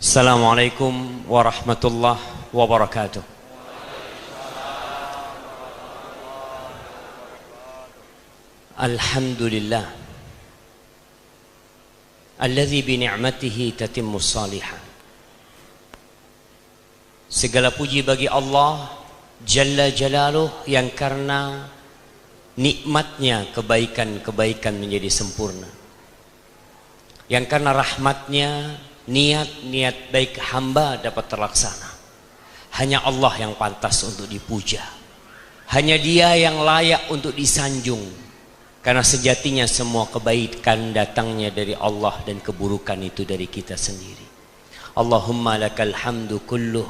Assalamualaikum warahmatullahi wabarakatuh. Alhamdulillah alladzi bi ni'matihi tatimmus shalihat. Segala puji bagi Allah Jalla Jalaluh yang karena nikmatnya kebaikan-kebaikan menjadi sempurna, yang karena rahmatnya niat-niat baik hamba dapat terlaksana. Hanya Allah yang pantas untuk dipuja, hanya Dia yang layak untuk disanjung, karena sejatinya semua kebaikan datangnya dari Allah dan keburukan itu dari kita sendiri. Allahumma lakal hamdu kulluh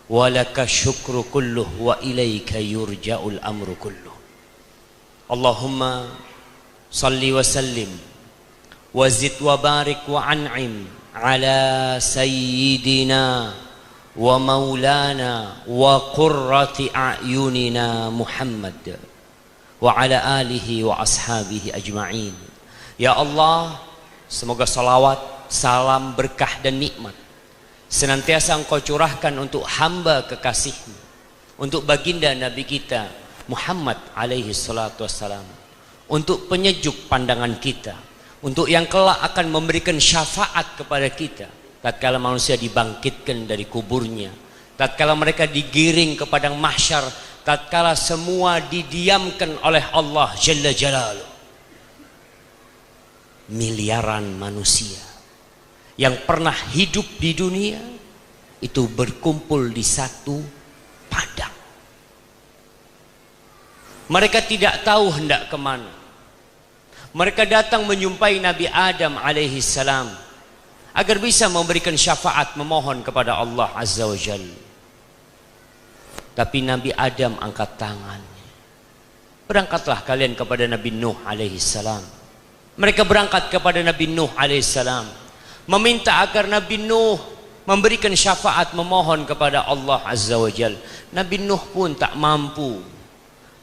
wa laka syukru kulluh wa ilaika yurja'ul amru kulluh. Allahumma salli wa sallim wa zid wa barik wa an'im ala sayyidina wa maulana wa qurrati a'yunina Muhammad wa ala alihi wa ashabihi ajma'in. Ya Allah, semoga salawat, salam, berkah dan nikmat senantiasa Engkau curahkan untuk hamba kekasih-Mu, untuk baginda Nabi kita Muhammad alaihi salatu wassalam, untuk penyejuk pandangan kita, untuk yang kelak akan memberikan syafaat kepada kita tatkala manusia dibangkitkan dari kuburnya, tatkala mereka digiring ke padang mahsyar, tatkala semua didiamkan oleh Allah Jalla Jalaluh. Miliaran manusia yang pernah hidup di dunia itu berkumpul di satu padang. Mereka tidak tahu hendak kemana. Mereka datang menjumpai Nabi Adam alaihi salam agar bisa memberikan syafaat, memohon kepada Allah Azza wa Jalla. Tapi Nabi Adam angkat tangannya. Berangkatlah kalian kepada Nabi Nuh alaihi salam. Mereka berangkat kepada Nabi Nuh alaihi salam, meminta agar Nabi Nuh memberikan syafaat, memohon kepada Allah Azza wa Jalla. Nabi Nuh pun tak mampu.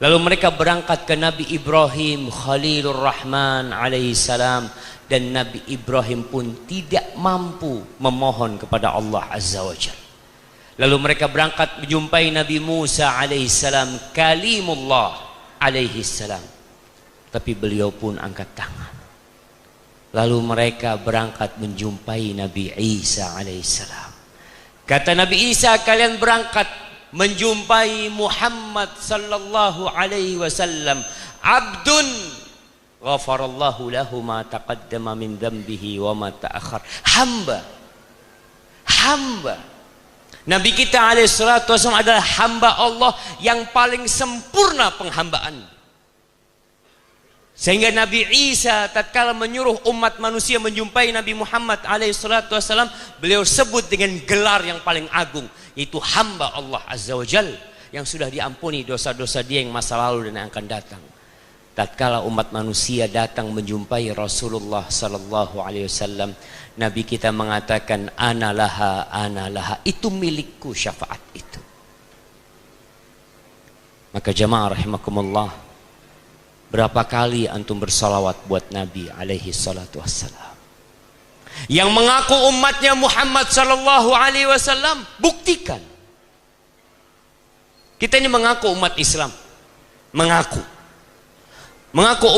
Lalu mereka berangkat ke Nabi Ibrahim Khalilur Rahman alaihi salam, dan Nabi Ibrahim pun tidak mampu memohon kepada Allah Azza wa Jalla. Lalu mereka berangkat menjumpai Nabi Musa alaihi salam Kalimullah alaihi salam, tapi beliau pun angkat tangan. Lalu mereka berangkat menjumpai Nabi Isa alaihi salam. Kata Nabi Isa, kalian berangkat menjumpai Muhammad sallallahu alaihi wasallam, abdun ghafarallahu lahu ma taqaddama min dhanbihi wa ma ta'akhkhar. Hamba Nabi kita alaihi salatu wasallam adalah hamba Allah yang paling sempurna penghambaan. Sehingga Nabi Isa tatkala menyuruh umat manusia menjumpai Nabi Muhammad alaihi salatu wasallam, beliau sebut dengan gelar yang paling agung, yaitu hamba Allah Azza wa Jalla yang sudah diampuni dosa-dosa dia yang masa lalu dan yang akan datang. Tatkala umat manusia datang menjumpai Rasulullah sallallahu alaihi wasallam, Nabi kita mengatakan ana laha, itu milikku syafaat itu. Maka jamaah rahimakumullah, berapa kali antum bersalawat buat Nabi alaihi salatu wassalam yang mengaku umatnya Muhammad sallallahu alaihi wasallam? Buktikan. Kita ini mengaku umat Islam, mengaku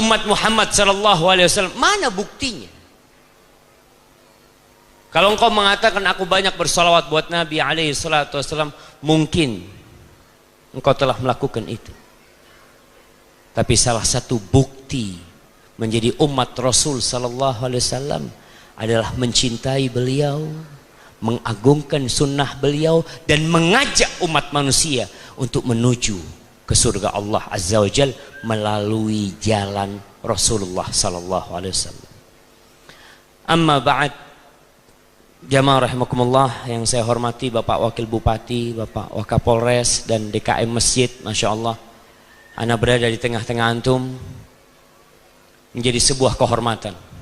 umat Muhammad sallallahu alaihi wasallam. Mana buktinya? Kalau engkau mengatakan aku banyak bersalawat buat Nabi alaihi salatu wassalam, mungkin engkau telah melakukan itu. Tapi salah satu bukti menjadi umat Rasul sallallahu alaihi wasallam adalah mencintai beliau, mengagungkan sunnah beliau, dan mengajak umat manusia untuk menuju ke surga Allah Azza wa Jalla melalui jalan Rasulullah sallallahu alaihi wasallam. Amma ba'd, jamaah rahimakumullah yang saya hormati Bapak Wakil Bupati, Bapak Wakapolres dan DKM Masjid, Masya Allah, ana berada di tengah-tengah antum menjadi sebuah kehormatan.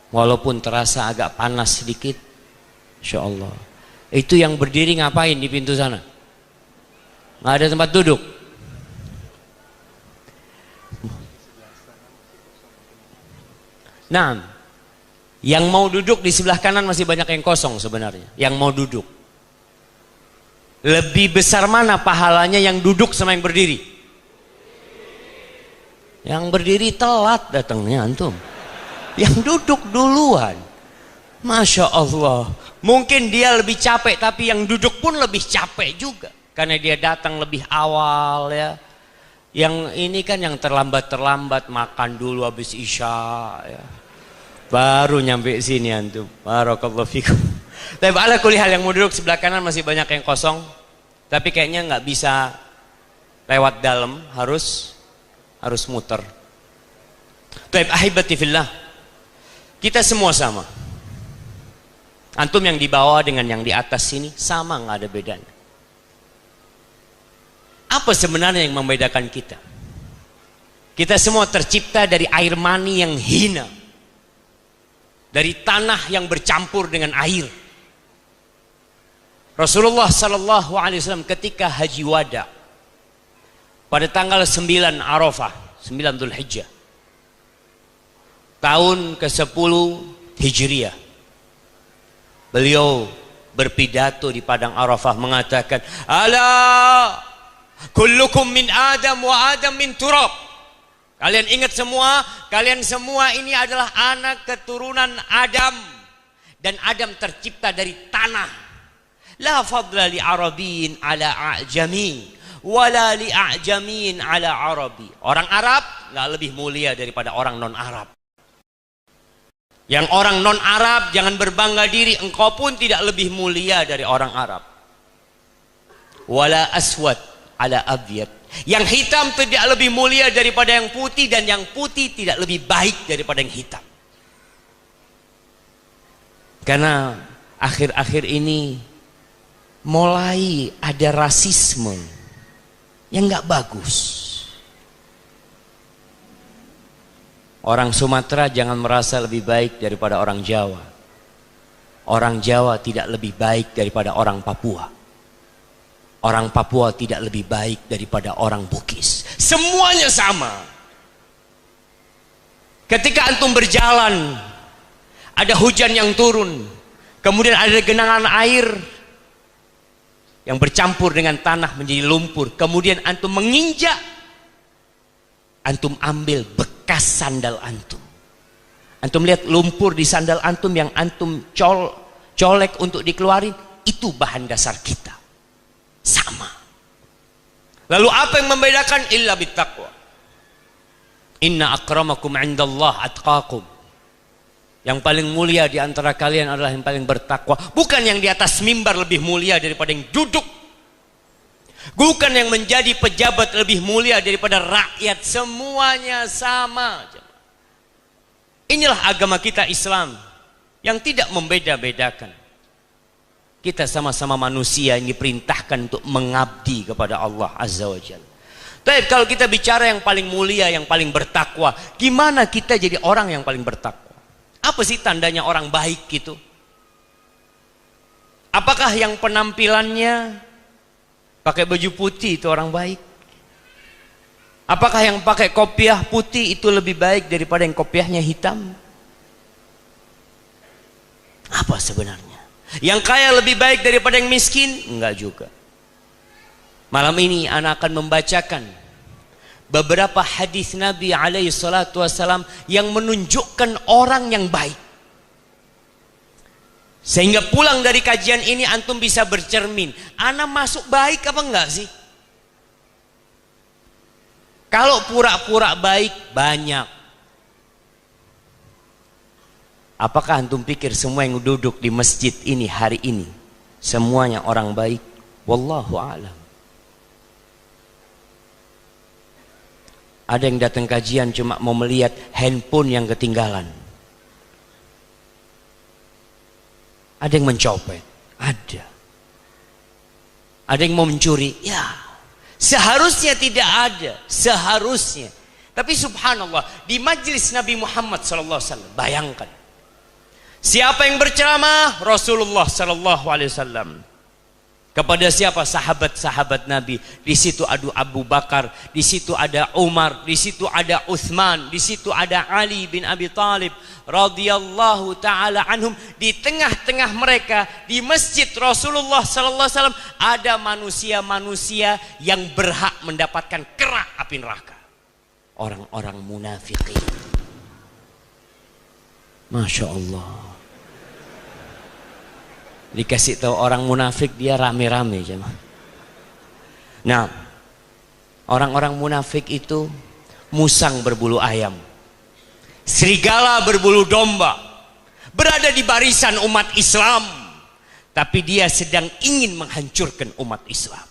Walaupun terasa agak panas sedikit, Insya Allah. Itu yang berdiri ngapain di pintu sana? Nggak ada tempat duduk. Nah, Yang mau duduk di sebelah kanan masih banyak yang kosong sebenarnya. Yang mau duduk. Lebih besar mana pahalanya yang duduk sama yang berdiri? Yang berdiri telat datangnya antum. Yang duduk duluan. Masya Allah. Mungkin dia lebih capek, tapi yang duduk pun lebih capek juga. Karena dia datang lebih awal ya. Yang ini kan yang terlambat makan dulu habis isya ya. Baru nyampe sini antum. Barakallahu fikum. Tapi ala kulli hal yang mau duduk sebelah kanan masih banyak yang kosong. Tapi kayaknya nggak bisa lewat dalam, harus muter. Taib ahibati fillah. Kita semua sama. Antum yang di bawah dengan yang di atas sini sama, nggak ada bedanya. Apa sebenarnya yang membedakan kita? Kita semua tercipta dari air mani yang hina. Dari tanah yang bercampur dengan air. Rasulullah sallallahu alaihi wasallam ketika haji wada pada tanggal 9 Arafah, 9 Dzulhijjah. Tahun ke-10 Hijriah. Beliau berpidato di padang Arafah mengatakan, "Ala kullukum min Adam wa Adam min turab." Kalian ingat semua, kalian semua ini adalah anak keturunan Adam. Dan Adam tercipta dari tanah. La fadla li Arabin ala a'jami, wala li a'jamin ala Arabi. Orang Arab nggak lebih mulia daripada orang non-Arab. Yang orang non-Arab jangan berbangga diri, engkau pun tidak lebih mulia dari orang Arab. Wala aswad ala abyad. Yang hitam tidak lebih mulia daripada yang putih, dan yang putih tidak lebih baik daripada yang hitam. Karena akhir-akhir ini mulai ada rasisme yang nggak bagus. Orang Sumatera jangan merasa lebih baik daripada orang Jawa. Orang Jawa tidak lebih baik daripada orang Papua. Orang Papua tidak lebih baik daripada orang Bugis. Semuanya sama. Ketika antum berjalan, ada hujan yang turun, kemudian ada genangan air yang bercampur dengan tanah menjadi lumpur, kemudian antum menginjak, antum ambil bekas sandal antum. Antum lihat lumpur di sandal antum yang antum colek untuk dikeluarin, itu bahan dasar kita. Sama. Lalu apa yang membedakan? Illa bittaqwa. Inna akramakum indallah atqakum. Yang paling mulia di antara kalian adalah yang paling bertakwa. Bukan yang di atas mimbar lebih mulia daripada yang duduk. Bukan yang menjadi pejabat lebih mulia daripada rakyat. Semuanya sama. Inilah agama kita Islam yang tidak membeda-bedakan. Kita sama-sama manusia yang diperintahkan untuk mengabdi kepada Allah Azza wa Jalla. Tapi kalau kita bicara yang paling mulia, yang paling bertakwa, gimana kita jadi orang yang paling bertakwa? Apa sih tandanya orang baik gitu? Apakah yang penampilannya pakai baju putih itu orang baik? Apakah yang pakai kopiah putih itu lebih baik daripada yang kopiahnya hitam? Apa sebenarnya? Yang kaya lebih baik daripada yang miskin? Enggak juga. Malam ini anak akan membacakan beberapa hadis Nabi alaihi salatu wasalam yang menunjukkan orang yang baik. Sehingga pulang dari kajian ini antum bisa bercermin, anak masuk baik apa enggak sih? Kalau pura-pura baik banyak. Apakah antum pikir semua yang duduk di masjid ini hari ini semuanya orang baik? Wallahu a'lam. Ada yang datang kajian cuma mau melihat handphone yang ketinggalan. Ada yang mencopet, ada. Ada yang mau mencuri, ya. Seharusnya tidak ada, seharusnya. Tapi subhanallah, di majlis Nabi Muhammad SAW, bayangkan. Siapa yang berceramah? Rasulullah SAW. Kepada siapa? Sahabat-sahabat Nabi. Di situ ada Abu Bakar, di situ ada Umar, di situ ada Uthman, di situ ada Ali bin Abi Thalib radhiyallahu taala anhum. Di tengah-tengah mereka di masjid Rasulullah sallallahu alaihi wasallam ada manusia-manusia yang berhak mendapatkan kerak api neraka. Orang-orang munafikin. Masya Allah. Dikasih tahu orang munafik dia rame-rame. Nah, orang-orang munafik itu musang berbulu ayam, serigala berbulu domba, berada di barisan umat Islam, tapi dia sedang ingin menghancurkan umat Islam.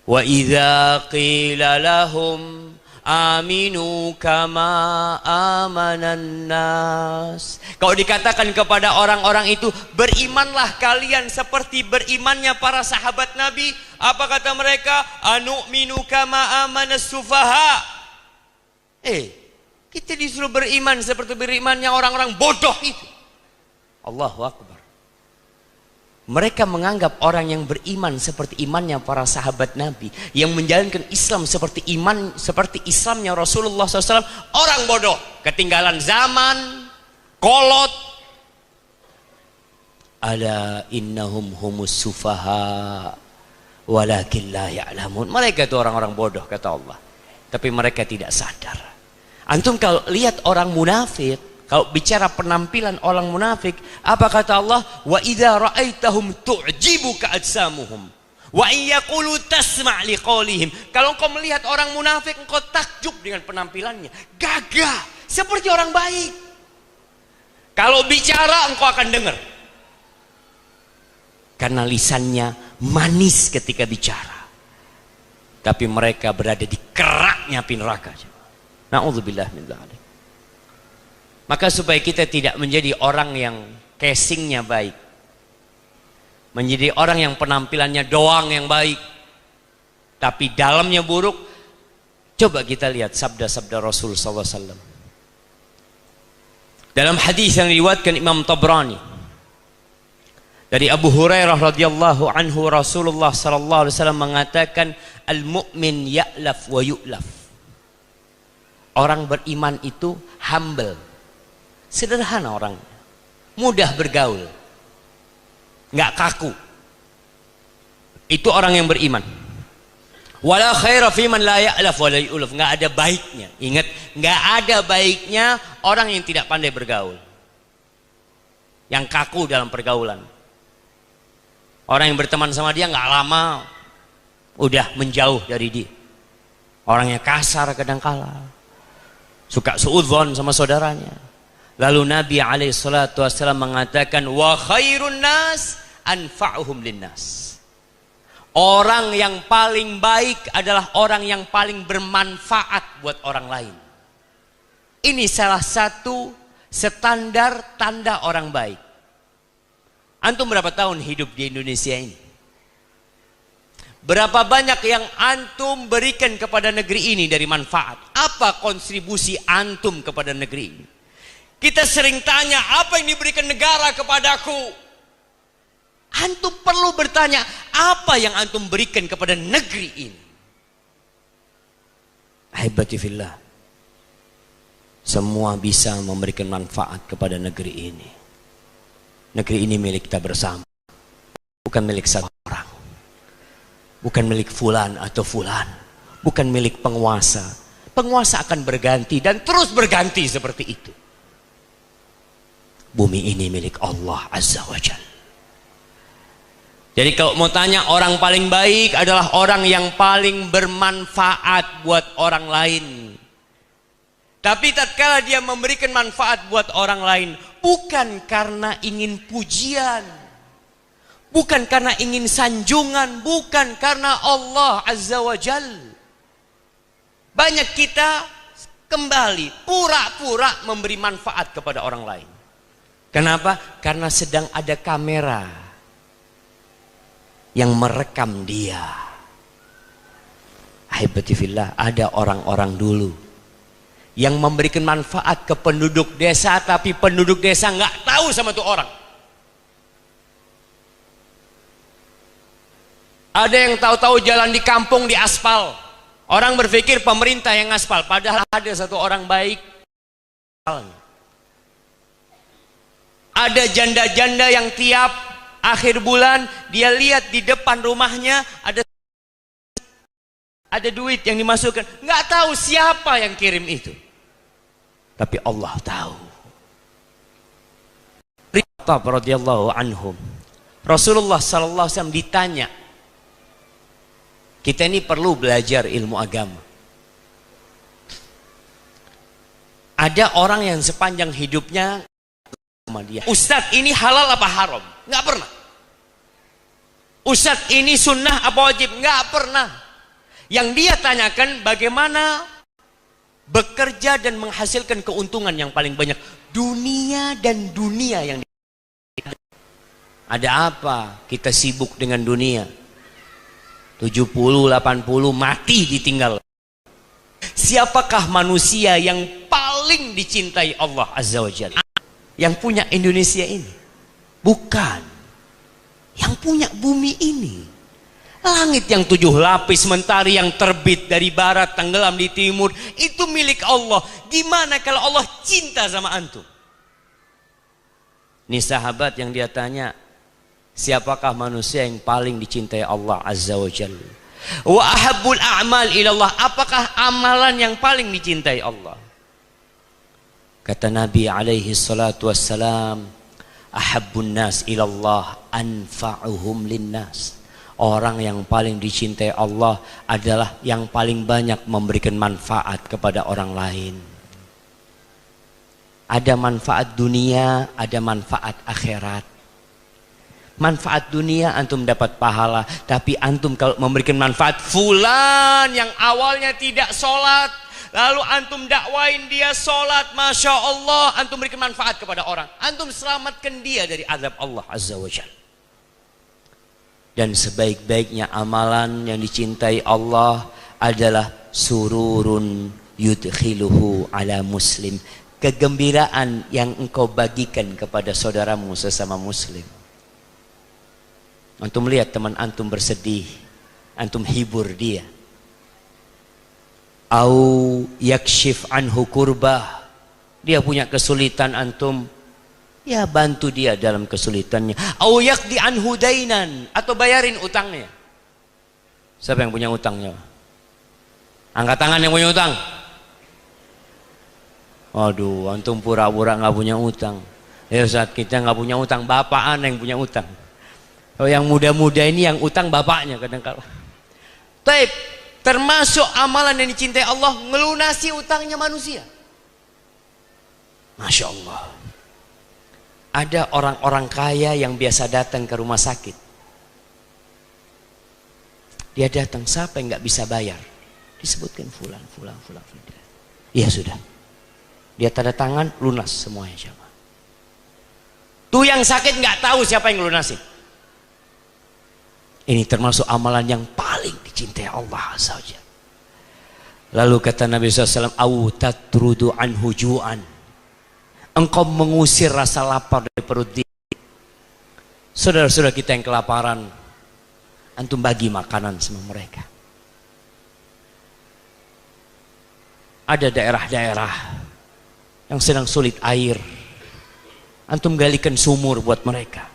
Wa idza qila lahum aminu kama amanan nas. Kalau dikatakan kepada orang-orang itu, berimanlah kalian seperti berimannya para sahabat Nabi, apa kata mereka? Anu'minu kama amanas sufaha. Kita disuruh beriman seperti berimannya orang-orang bodoh itu. Allahu Akbar. Mereka menganggap orang yang beriman seperti imannya para sahabat Nabi, yang menjalankan Islam seperti Islamnya Rasulullah SAW, orang bodoh, ketinggalan zaman, kolot. Ala innahum humus sufaha walakin la ya'lamun. Mereka itu orang-orang bodoh kata Allah, tapi mereka tidak sadar. Antum kalau lihat orang munafik, kalau bicara penampilan orang munafik, apa kata Allah? Wa idza ra'aitahum tu'jibuka ajsamuhum wa in yaqulu tasma' liqaulihim. Kalau engkau melihat orang munafik, engkau takjub dengan penampilannya, gagah seperti orang baik. Kalau bicara engkau akan dengar, karena lisannya manis ketika bicara, tapi mereka berada di keraknya api neraka. Na'udzubillah min dzalik. Maka supaya kita tidak menjadi orang yang casingnya baik, menjadi orang yang penampilannya doang yang baik, tapi dalamnya buruk, coba kita lihat sabda-sabda Rasul SAW. Dalam hadis yang diriwayatkan Imam Tabrani dari Abu Hurairah radhiyallahu anhu, Rasulullah sallallahu alaihi wasallam mengatakan, al-mu'min ya'laf wa yu'laf. Orang beriman itu humble, sederhana orangnya, mudah bergaul, nggak kaku. Itu orang yang beriman. Wala khaira fi man la ya'laf wa la yu'laf. Nggak ada baiknya. Ingat, nggak ada baiknya orang yang tidak pandai bergaul, yang kaku dalam pergaulan. Orang yang berteman sama dia nggak lama udah menjauh dari dia. Orangnya kasar kadangkala, suka suudzon sama saudaranya. Lalu Nabi SAW mengatakan, wa khairun nas anfa'uhum linnas. Orang yang paling baik adalah orang yang paling bermanfaat buat orang lain. Ini salah satu standar tanda orang baik. Antum berapa tahun hidup di Indonesia ini? Berapa banyak yang antum berikan kepada negeri ini dari manfaat? Apa kontribusi antum kepada negeri ini? Kita sering tanya, apa yang diberikan negara kepadaku? Antum perlu bertanya, apa yang antum berikan kepada negeri ini? Ahibati fillah, semua bisa memberikan manfaat kepada negeri ini. Negeri ini milik kita bersama, bukan milik satu orang, bukan milik fulan atau fulan, bukan milik penguasa. Penguasa akan berganti dan terus berganti seperti itu. Bumi ini milik Allah Azza wa Jalla. Jadi kalau mau tanya, orang paling baik adalah orang yang paling bermanfaat buat orang lain. Tapi tatkala dia memberikan manfaat buat orang lain, bukan karena ingin pujian, bukan karena ingin sanjungan, bukan karena Allah Azza wa Jalla. Banyak kita kembali pura-pura memberi manfaat kepada orang lain. Kenapa? Karena sedang ada kamera yang merekam dia. Ahibati fillah, ada orang-orang dulu yang memberikan manfaat ke penduduk desa, tapi penduduk desa nggak tahu sama tuh orang. Ada yang tahu-tahu jalan di kampung di aspal. Orang berpikir pemerintah yang aspal, padahal ada satu orang baik. Ada janda-janda yang tiap akhir bulan dia lihat di depan rumahnya ada duit yang dimasukkan, nggak tahu siapa yang kirim itu, tapi Allah tahu. Radhiyallahu anhum, Rasulullah sallallahu alaihi wasallam ditanya, kita ini perlu belajar ilmu agama. Ada orang yang sepanjang hidupnya sama dia, Ustadz ini halal apa haram? Nggak pernah. Ustadz ini sunnah apa wajib? Nggak pernah. Yang dia tanyakan bagaimana bekerja dan menghasilkan keuntungan yang paling banyak. Dunia dan dunia yang ada apa? Kita sibuk dengan dunia. 70, 80 mati ditinggal. Siapakah manusia yang paling dicintai Allah Azza wa Jalla? Yang punya Indonesia ini? Bukan. Yang punya bumi ini. Langit yang 7 lapis, mentari yang terbit dari barat, tenggelam di timur, itu milik Allah. Gimana kalau Allah cinta sama antum? Ini sahabat yang dia tanya, siapakah manusia yang paling dicintai Allah Azza wa Jalla? Wa ahabbul a'mal ilallah, apakah amalan yang paling dicintai Allah? Kata Nabi alaihi salatu wassalam, ahabbun nas ilallah anfa'uhum linnas. Orang yang paling dicintai Allah adalah yang paling banyak memberikan manfaat kepada orang lain. Ada manfaat dunia, ada manfaat akhirat. Manfaat dunia antum dapat pahala, tapi antum kalau memberikan manfaat, fulan yang awalnya tidak sholat, lalu antum dakwain dia sholat, masya Allah, antum berikan manfaat kepada orang, antum selamatkan dia dari azab Allah Azza wa Jalla. Dan sebaik-baiknya amalan yang dicintai Allah adalah sururun yudkhiluhu ala muslim, kegembiraan yang engkau bagikan kepada saudaramu sesama muslim. Antum lihat teman antum bersedih, antum hibur dia. Au yakshif anhu kurbah, dia punya kesulitan, antum ya bantu dia dalam kesulitannya. Au yaqdi anhu dainan, atau bayarin utangnya. Siapa yang punya utangnya? Angkat tangan yang punya utang. Waduh, antum pura-pura nggak punya utang. Ya saat kita nggak punya utang, bapak yang punya utang. Oh, yang muda-muda ini yang utang bapaknya kadang-kala. Taib, termasuk amalan yang dicintai Allah, ngelunasi utangnya manusia. Masya Allah. Ada orang-orang kaya yang biasa datang ke rumah sakit. Dia datang, siapa yang nggak bisa bayar? Disebutkan fulan. Iya sudah. Dia tanda tangan, lunas semuanya. Tuh yang sakit nggak tahu siapa yang lunasin. Ini termasuk amalan yang paling dicintai Allah saja. Lalu kata Nabi SAW, au tatrudu anhu ju'an, engkau mengusir rasa lapar dari perut dia. Saudara-saudara kita yang kelaparan, antum bagi makanan sama mereka. Ada daerah-daerah yang sedang sulit air, antum galikan sumur buat mereka.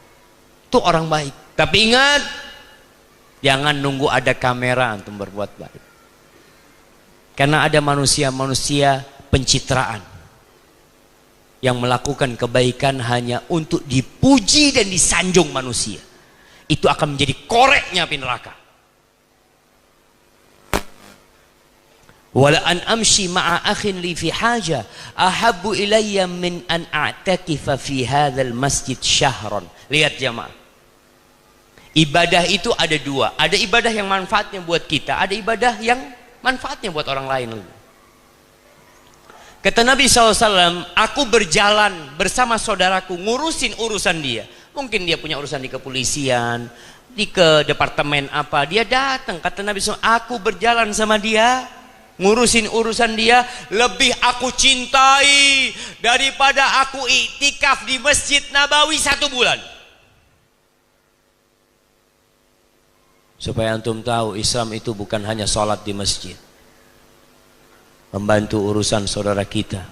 Itu orang baik. Tapi ingat, jangan nunggu ada kamera antum berbuat baik. Karena ada manusia-manusia pencitraan yang melakukan kebaikan hanya untuk dipuji dan disanjung manusia. Itu akan menjadi koreknya api neraka. Wala an amshi ma'a akhin li fi haja ahabbu ilayya min an a'takifa fi hadzal masjid syahran. Lihat jamaah. Ibadah itu ada dua. Ada ibadah yang manfaatnya buat kita, ada ibadah yang manfaatnya buat orang lain. Kata Nabi SAW, aku berjalan bersama saudaraku ngurusin urusan dia. Mungkin dia punya urusan di kepolisian, di ke departemen apa, dia datang. Kata Nabi SAW, aku berjalan sama dia, ngurusin urusan dia, lebih aku cintai daripada aku iktikaf di Masjid Nabawi 1 bulan. Supaya antum tahu Islam itu bukan hanya sholat di masjid, membantu urusan saudara kita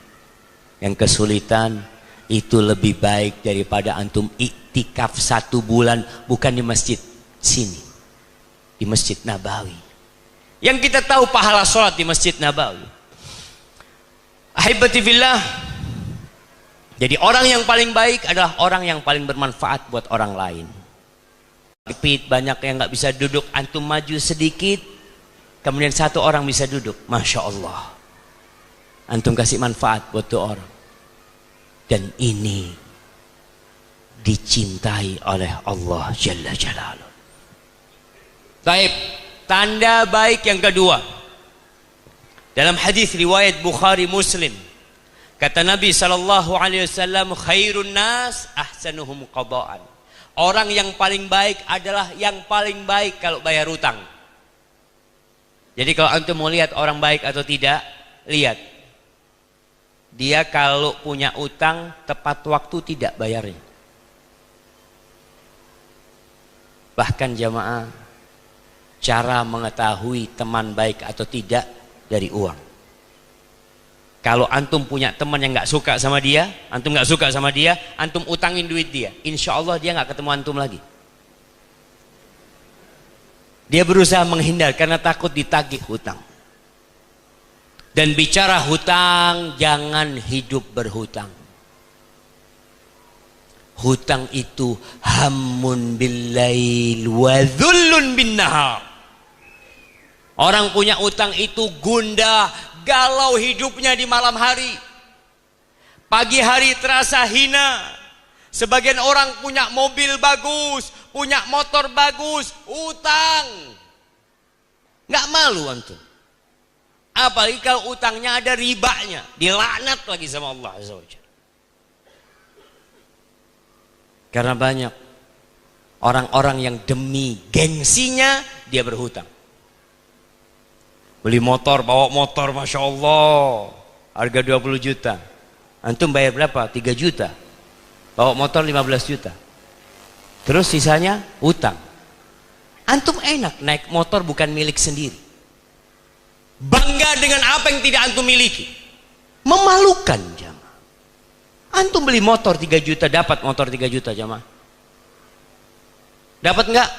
yang kesulitan, itu lebih baik daripada antum iktikaf 1 bulan bukan di masjid sini, di Masjid Nabawi yang kita tahu pahala sholat di Masjid Nabawi. Ahibati fillah, jadi orang yang paling baik adalah orang yang paling bermanfaat buat orang lain. Banyak yang nggak bisa duduk, antum maju sedikit, kemudian 1 orang bisa duduk, Masya Allah, antum kasih manfaat buat 2 orang, dan ini dicintai oleh Allah Jalla Jalaluh. Baik, tanda baik yang kedua, dalam hadis riwayat Bukhari Muslim, kata Nabi SAW, khairun nas ahsanuhum qada'an. Orang yang paling baik adalah yang paling baik kalau bayar hutang. Jadi kalau antum mau lihat orang baik atau tidak, lihat dia kalau punya utang tepat waktu tidak bayarnya. Bahkan jamaah, cara mengetahui teman baik atau tidak dari uang. Kalau antum punya teman yang nggak suka sama dia, antum nggak suka sama dia, antum utangin duit dia, insya Allah dia nggak ketemu antum lagi. Dia berusaha menghindar karena takut ditagih hutang. Dan bicara hutang, jangan hidup berhutang. Hutang itu hammun billail wa dhullun bin nahar. Orang punya utang itu gundah, galau hidupnya di malam hari. Pagi hari terasa hina. Sebagian orang punya mobil bagus, punya motor bagus, utang. Nggak malu antum. Apalagi kalau utangnya ada ribanya, dilaknat lagi sama Allah Azza wa Jalla. Karena banyak orang-orang yang demi gengsinya dia berhutang. Beli motor, bawa motor, Masya Allah, harga 20 juta. Antum bayar berapa? 3 juta. Bawa motor 15 juta. Terus sisanya utang. Antum enak naik motor bukan milik sendiri. Bangga dengan apa yang tidak antum miliki. Memalukan jamaah. Antum beli motor 3 juta, dapat motor 3 juta jamaah. Dapat enggak?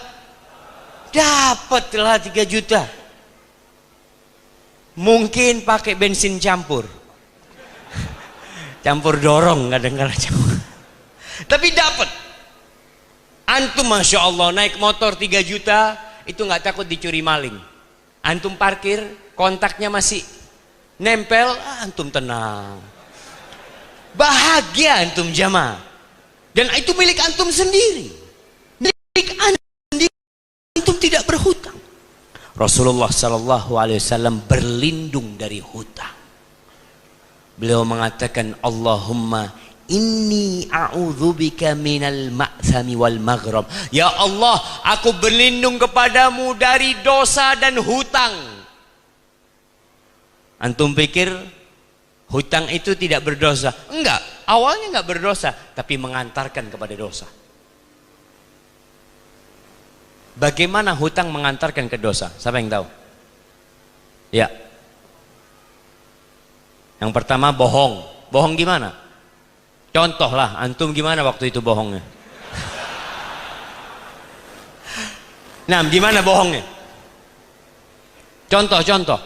Dapatlah 3 juta. Mungkin pakai bensin campur. Campur dorong kadang-kadang campur. Tapi dapat. Antum Masya Allah naik motor 3 juta, itu nggak takut dicuri maling. Antum parkir, kontaknya masih nempel, antum tenang. Bahagia antum jamaah. Dan itu milik antum sendiri. Milik antum sendiri. Antum tidak berhutang. Rasulullah SAW berlindung dari hutang. Beliau mengatakan, Allahumma inni a'udzubika minal ma'thami wal maghram. Ya Allah, aku berlindung kepadamu dari dosa dan hutang. Antum pikir hutang itu tidak berdosa? Enggak, awalnya enggak berdosa, tapi mengantarkan kepada dosa. Bagaimana hutang mengantarkan ke dosa? Siapa yang tahu? Ya. Yang pertama bohong. Bohong gimana? Contohlah, antum gimana waktu itu bohongnya? Nah, gimana bohongnya? Contoh.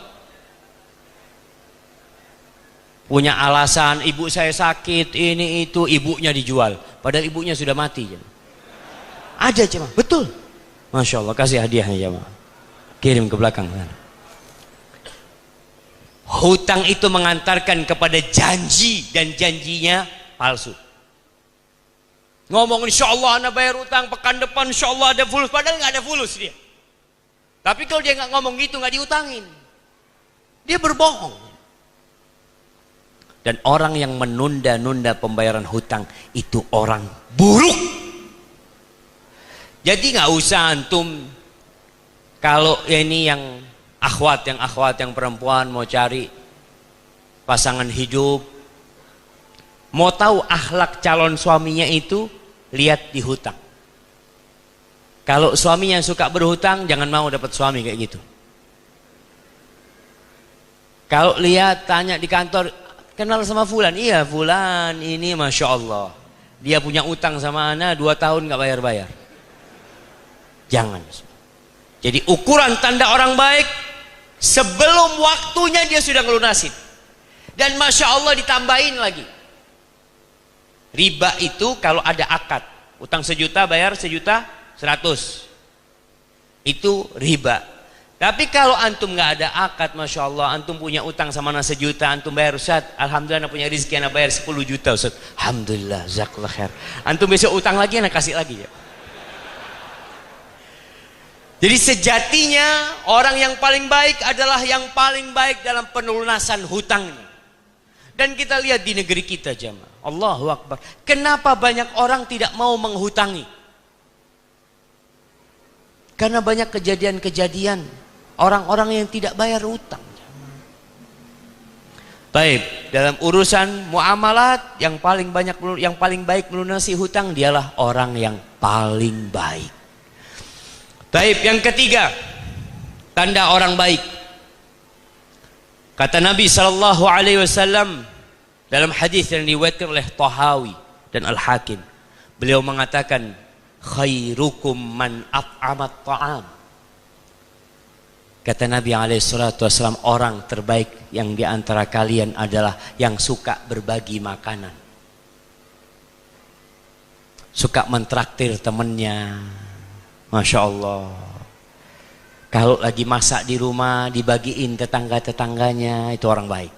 Punya alasan, ibu saya sakit, ini itu, ibunya dijual. Padahal ibunya sudah mati. Ada cuma, betul. Masya Allah, kasih hadiahnya jemaah. Kirim ke belakang. Hutang itu mengantarkan kepada janji, dan janjinya palsu. Ngomong insya Allah anda bayar utang pekan depan, insya Allah ada fulus, padahal nggak ada fulus dia. Tapi kalau dia nggak ngomong gitu, nggak diutangin, dia berbohong. Dan orang yang menunda-nunda pembayaran hutang itu orang buruk. Jadi nggak usah antum kalau ini yang akhwat yang perempuan mau cari pasangan hidup, mau tahu akhlak calon suaminya itu, lihat di hutang. Kalau suami yang suka berhutang, jangan mau dapat suami kayak gitu. Kalau lihat, tanya di kantor, kenal sama Fulan? Iya, Fulan ini Masya Allah, dia punya utang sama ana 2 tahun gak bayar-bayar. Jangan. Jadi ukuran tanda orang baik, sebelum waktunya dia sudah ngelunasin. Dan Masya Allah ditambahin lagi. Riba itu kalau ada akad, utang 1 juta bayar 1.100.000, itu riba. Tapi kalau antum nggak ada akad, Masya Allah, antum punya utang sama anak 1 juta, antum bayar, Ustaz, alhamdulillah anak punya rezeki, anak bayar 10 juta Ustaz, alhamdulillah, jazakallah khair. Antum besok utang lagi, anak kasih lagi ya. Jadi sejatinya orang yang paling baik adalah yang paling baik dalam penelunasan hutangnya. Dan kita lihat di negeri kita jamaah, Allahu Akbar, kenapa banyak orang tidak mau menghutangi? Karena banyak kejadian-kejadian orang-orang yang tidak bayar utang. Baik, dalam urusan muamalat yang paling baik melunasi hutang dialah orang yang paling baik. Baik, yang ketiga, tanda orang baik. Kata Nabi sallallahu alaihi wasallam dalam hadis yang diriwayatkan oleh Tahawi dan Al-Hakim, beliau mengatakan, khairukum man at'amat ta'am. Kata Nabi SAW, orang terbaik yang diantara kalian adalah yang suka berbagi makanan, suka mentraktir temennya. Masya Allah, kalau lagi masak di rumah dibagiin tetangga-tetangganya, itu orang baik.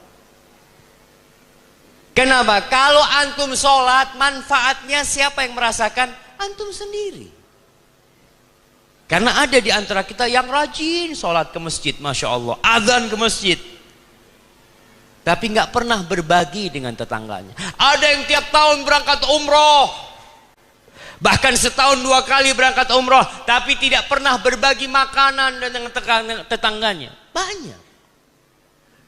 Kenapa? Kalau antum sholat, manfaatnya siapa yang merasakan? Antum sendiri. Karena ada di antara kita yang rajin sholat ke masjid, Masya Allah, azan ke masjid, tapi nggak pernah berbagi dengan tetangganya. Ada yang tiap tahun berangkat umroh, bahkan setahun 2 kali berangkat umroh, tapi tidak pernah berbagi makanan dengan tetangganya. Banyak.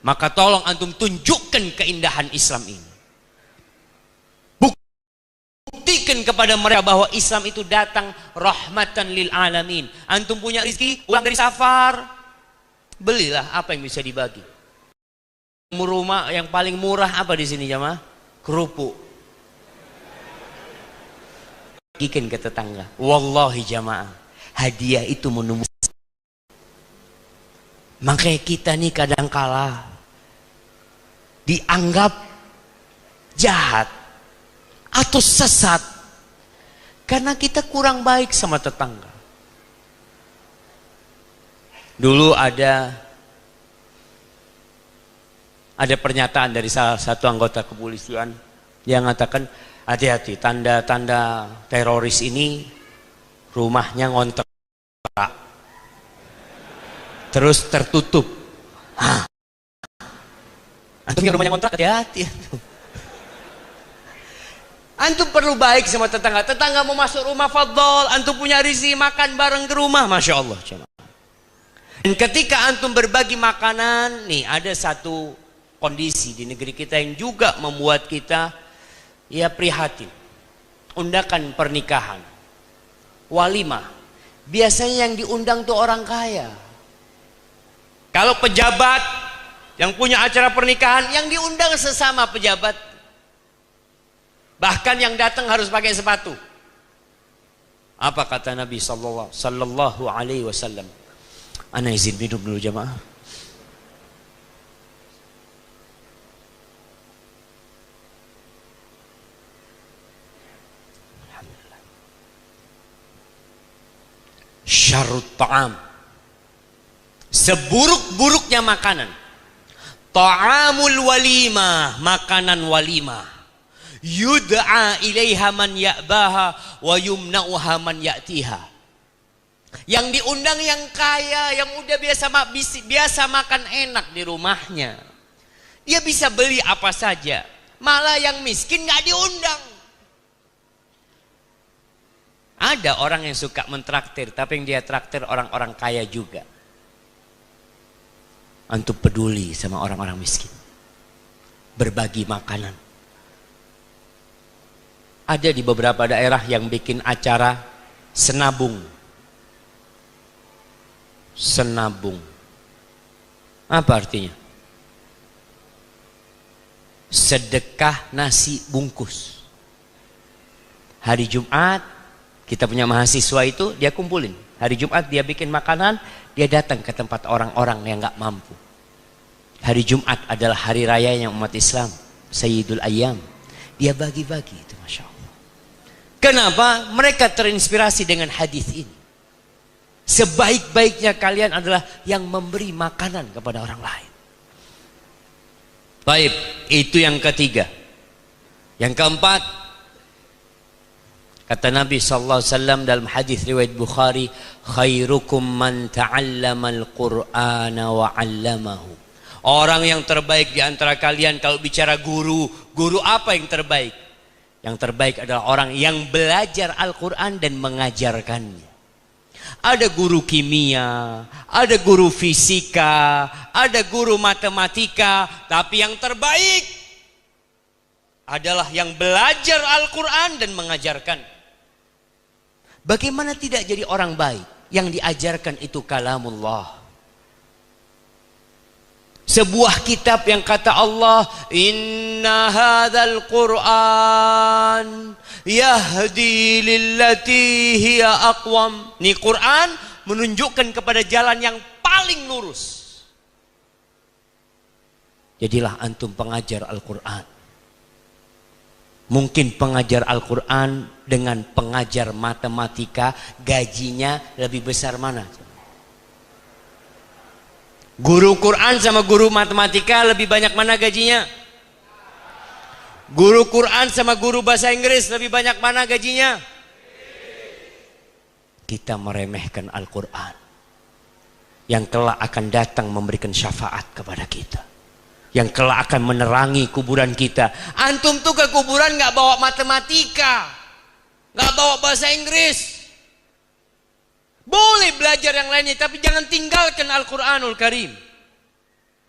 Maka tolong antum tunjukkan keindahan Islam ini. Buktikan kepada mereka bahwa Islam itu datang rahmatan lil alamin. Antum punya rezeki, uang dari safar, belilah apa yang bisa dibagi. Rumah yang paling murah apa di sini jamaah? Kerupuk. Bagikan ke tetangga. Wallahi jamaah, hadiah itu menumbuh. Makanya kita nih kadang kala dianggap jahat atau sesat karena kita kurang baik sama tetangga. Dulu ada pernyataan dari salah satu anggota kepolisian yang mengatakan, hati-hati, tanda-tanda teroris ini rumahnya ngontrak terus tertutup. Antum yang rumahnya ngontrak, hati-hati. Antum perlu baik sama tetangga. Tetangga mau masuk rumah, fadol. Antum punya rezeki, makan bareng ke rumah, Masya Allah. Dan ketika antum berbagi makanan, nih ada satu kondisi di negeri kita yang juga membuat kita ya prihatin. Undakan pernikahan, walimah, biasanya yang diundang tuh orang kaya. Kalau pejabat yang punya acara pernikahan, yang diundang sesama pejabat. Bahkan yang datang harus pakai sepatu. Apa kata Nabi sallallahu alaihi wasallam? Ana izin minum dulu jamaah. Alhamdulillah. Syarrut ta'am, seburuk-buruknya makanan, ta'amul walimah, makanan walimah, yud'a ilaiha man ya'baha wa yumna'uha man ya'tiha. Yang diundang yang kaya, yang udah biasa makan enak di rumahnya, dia bisa beli apa saja. Malah yang miskin nggak diundang. Ada orang yang suka mentraktir, tapi yang dia traktir orang-orang kaya juga. Antum peduli sama orang-orang miskin, berbagi makanan. Ada di beberapa daerah yang bikin acara senabung senabung. Apa artinya? Sedekah nasi bungkus. Hari Jumat kita punya mahasiswa itu dia kumpulin. Hari Jumat dia bikin makanan, dia datang ke tempat orang-orang yang nggak mampu. Hari Jumat adalah hari raya yang umat Islam, Sayyidul Ayyam. Dia bagi-bagi itu, Masya Allah. Kenapa? Mereka terinspirasi dengan hadis ini. Sebaik-baiknya kalian adalah yang memberi makanan kepada orang lain. Baik, itu yang ketiga. Yang keempat, kata Nabi SAW dalam hadis riwayat Bukhari, khairukum man ta'allamal Qur'ana wa 'allamahu. Orang yang terbaik di antara kalian kalau bicara guru, guru apa yang terbaik? Yang terbaik adalah orang yang belajar Al-Quran dan mengajarkannya. Ada guru kimia, ada guru fisika, ada guru matematika, tapi yang terbaik adalah yang belajar Al-Quran dan mengajarkan. Bagaimana tidak jadi orang baik yang diajarkan itu kalamullah? Sebuah kitab yang kata Allah, inna hadzal Qur'an yahdi lillati hiya aqwam. Ini Quran menunjukkan kepada jalan yang paling lurus. Jadilah antum pengajar Al-Quran. Mungkin pengajar Al-Quran dengan pengajar matematika gajinya lebih besar mana? Guru Quran sama guru matematika lebih banyak mana gajinya? Guru Quran sama guru bahasa Inggris lebih banyak mana gajinya? Kita meremehkan Al-Quran yang kelak akan datang memberikan syafaat kepada kita, yang kelak akan menerangi kuburan kita. Antum tuh ke kuburan gak bawa matematika, gak bawa bahasa Inggris. Boleh belajar yang lainnya, tapi jangan tinggalkan Al-Quranul Karim.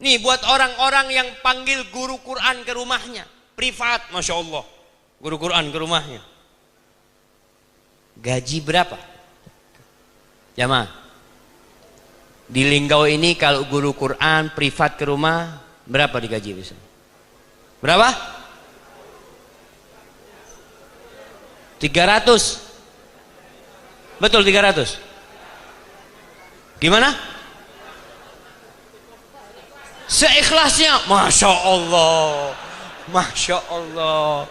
Nih buat orang-orang yang panggil guru Quran ke rumahnya, privat, Masya Allah, guru Quran ke rumahnya. Gaji berapa? Jamaah, di Linggau ini kalau guru Quran privat ke rumah, berapa digaji bisa? Berapa? 300. Betul 300. Gimana? Seikhlasnya. Masya Allah, Masya Allah.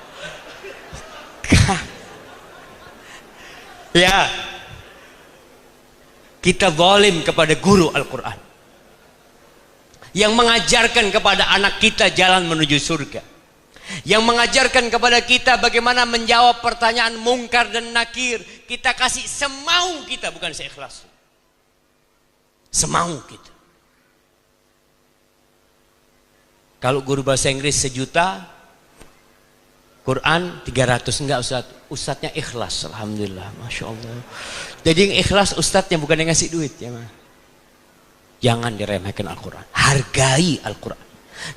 Ya, kita zalim kepada guru Al-Quran yang mengajarkan kepada anak kita jalan menuju surga, yang mengajarkan kepada kita bagaimana menjawab pertanyaan mungkar dan nakir. Kita kasih semau kita, bukan seikhlasnya. Semau kita. Kalau guru bahasa Inggris 1 juta, Quran 300. Enggak Ustaz, Ustaznya ikhlas, alhamdulillah, Masya Allah. Jadi yang ikhlas Ustaznya, bukan yang ngasih duit ya. Jangan diremehkan Al-Quran, hargai Al-Quran.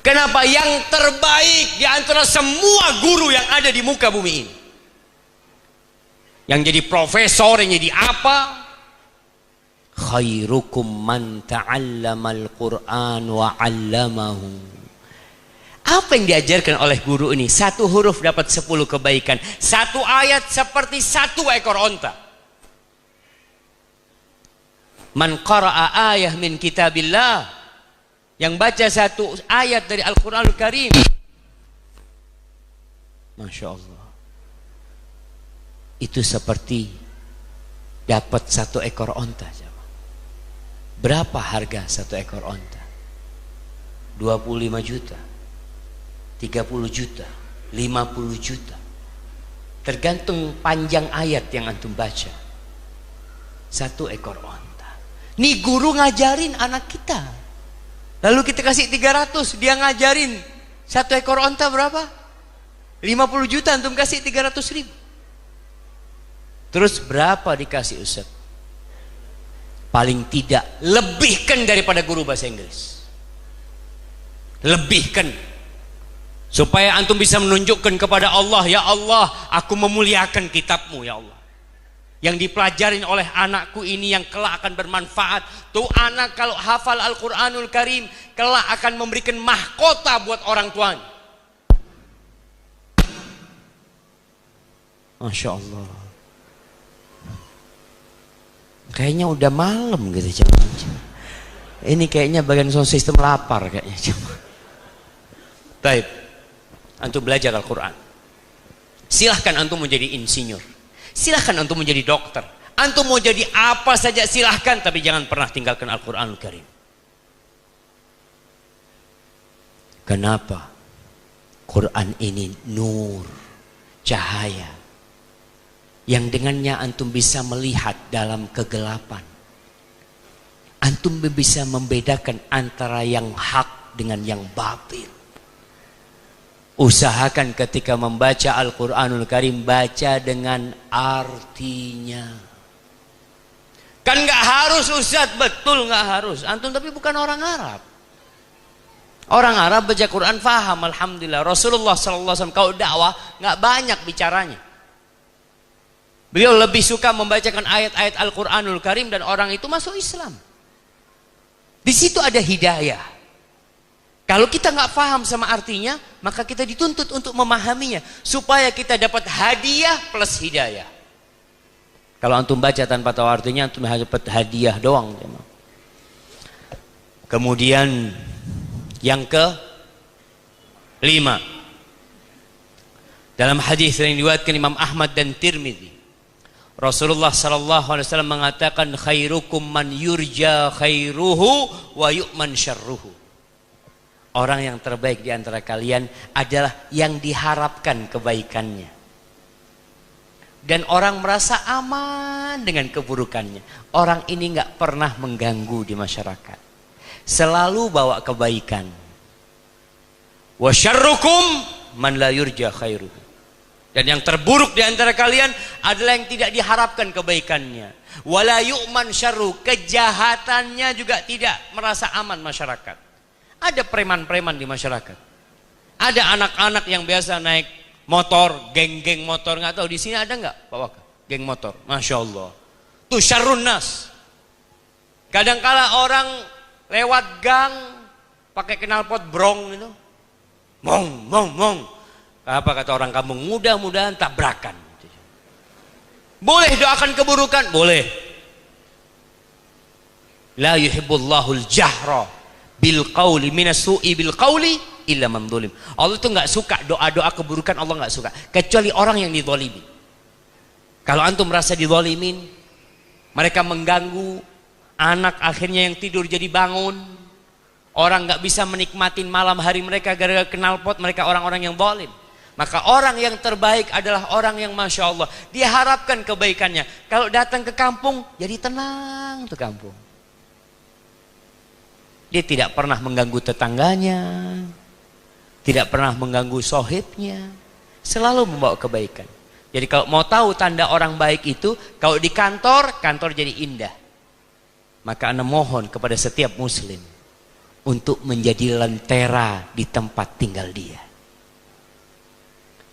Kenapa? Yang terbaik di antara semua guru yang ada di muka bumi ini, yang jadi profesor, yang jadi apa, khairukum man ta'allamal Qur'an wa 'allamahu. Apa yang diajarkan oleh guru ini? 1 huruf dapat 10 kebaikan. 1 ayat seperti 1 ekor onta. Man qara'a ayah min kitabillah, yang baca 1 ayat dari Al-Quranul Karim, Masya Allah, itu seperti dapat 1 ekor onta. Berapa harga 1 ekor onta? 25 juta, 30 juta, 50 juta. Tergantung panjang ayat yang antum baca. 1 ekor onta. Nih guru ngajarin anak kita, lalu kita kasih 300, dia ngajarin 1 ekor onta berapa? 50 juta, antum kasih 300 ribu. Terus berapa dikasih Ustaz? Paling tidak lebihkan daripada guru bahasa Inggris. Lebihkan, supaya antum bisa menunjukkan kepada Allah, ya Allah, aku memuliakan kitabmu ya Allah. yang dipelajarin oleh anakku ini yang kelak akan bermanfaat. Tuh anak kalau hafal Al-Quranul Karim kelak akan memberikan mahkota buat orang tuanya. Masya Allah. Kayaknya udah malam gitu jemaah. Ini kayaknya bagian sound system lapar kayaknya jemaah. Baik, antum belajar Al-Quran. Silahkan antum menjadi insinyur. Silahkan antum menjadi dokter. Antum mau jadi apa saja silahkan, tapi jangan pernah tinggalkan Al-Quranul Karim. Kenapa? Quran ini nur, cahaya, yang dengannya antum bisa melihat dalam kegelapan. Antum bisa membedakan antara yang hak dengan yang batil. Usahakan ketika membaca Al-Quranul Karim, baca dengan artinya. Kan gak harus Ustaz, betul gak harus. Antum tapi bukan orang Arab. Orang Arab baca Quran faham, alhamdulillah. Rasulullah SAW kalau dakwah gak banyak bicaranya. Beliau lebih suka membacakan ayat-ayat Al-Quranul Karim dan orang itu masuk Islam. Di situ ada hidayah. Kalau kita nggak paham sama artinya, maka kita dituntut untuk memahaminya supaya kita dapat hadiah plus hidayah. Kalau antum baca tanpa tahu artinya, antum hanya dapat hadiah doang. Kemudian yang ke-5, dalam hadis yang diriwayatkan Imam Ahmad dan Tirmidzi, Rasulullah SAW mengatakan, khairukum man yurja khairuhu wa yu'man syarruhu. Orang yang terbaik di antara kalian adalah yang diharapkan kebaikannya. Dan orang merasa aman dengan keburukannya. Orang ini nggak pernah mengganggu di masyarakat. Selalu bawa kebaikan. Wa syarrukum man la yurja khairuhu. Dan yang terburuk di antara kalian adalah yang tidak diharapkan kebaikannya. Wala yu'man syarru, kejahatannya juga tidak merasa aman masyarakat. Ada preman-preman di masyarakat. Ada anak-anak yang biasa naik motor, geng-geng motor, nggak tahu di sini ada nggak Pak Waka? Geng motor, masya Allah. Tuh syarrun nas. Kadangkala orang lewat gang pakai knalpot brong itu, mong mong mong. Apa kata orang kampung? Mudah-mudahan tabrakan. Boleh doakan keburukan, boleh. La yuhibbullahul jahra bil qauli minas su'i bil qauli illa man zulim. Allah itu enggak suka doa-doa keburukan, Allah enggak suka kecuali orang yang dizalimi. Kalau antum merasa dizalimin, mereka mengganggu anak akhirnya yang tidur jadi bangun, orang enggak bisa menikmatin malam hari mereka gara-gara knalpot, mereka orang-orang yang zalim. Maka orang yang terbaik adalah orang yang masya Allah diharapkan kebaikannya. Kalau datang ke kampung jadi tenang tuh kampung. Dia tidak pernah mengganggu tetangganya, tidak pernah mengganggu sohibnya, selalu membawa kebaikan. Jadi kalau mau tahu tanda orang baik itu, kalau di kantor, kantor jadi indah. Maka Anda mohon kepada setiap muslim untuk menjadi lentera di tempat tinggal dia.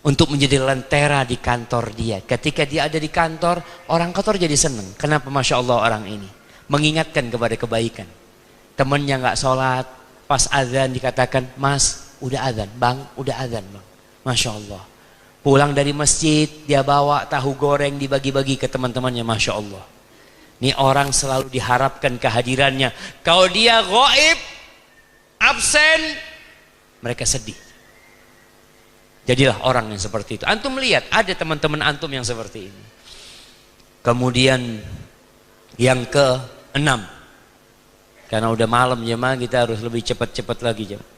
Untuk menjadi lentera di kantor dia. Ketika dia ada di kantor, orang kantor jadi senang. Kenapa? Masya Allah orang ini mengingatkan kepada kebaikan. Temennya nggak sholat, pas azan dikatakan, mas udah azan, bang udah azan bang, masya Allah. Pulang dari masjid dia bawa tahu goreng dibagi-bagi ke teman-temannya, masya Allah. Ini orang selalu diharapkan kehadirannya. Kalau dia gaib, absen, mereka sedih. Jadilah orang yang seperti itu. Antum melihat ada teman-teman antum yang seperti ini. Kemudian yang ke-6. Karena udah malam jemaah, kita harus lebih cepat-cepat lagi jemaah.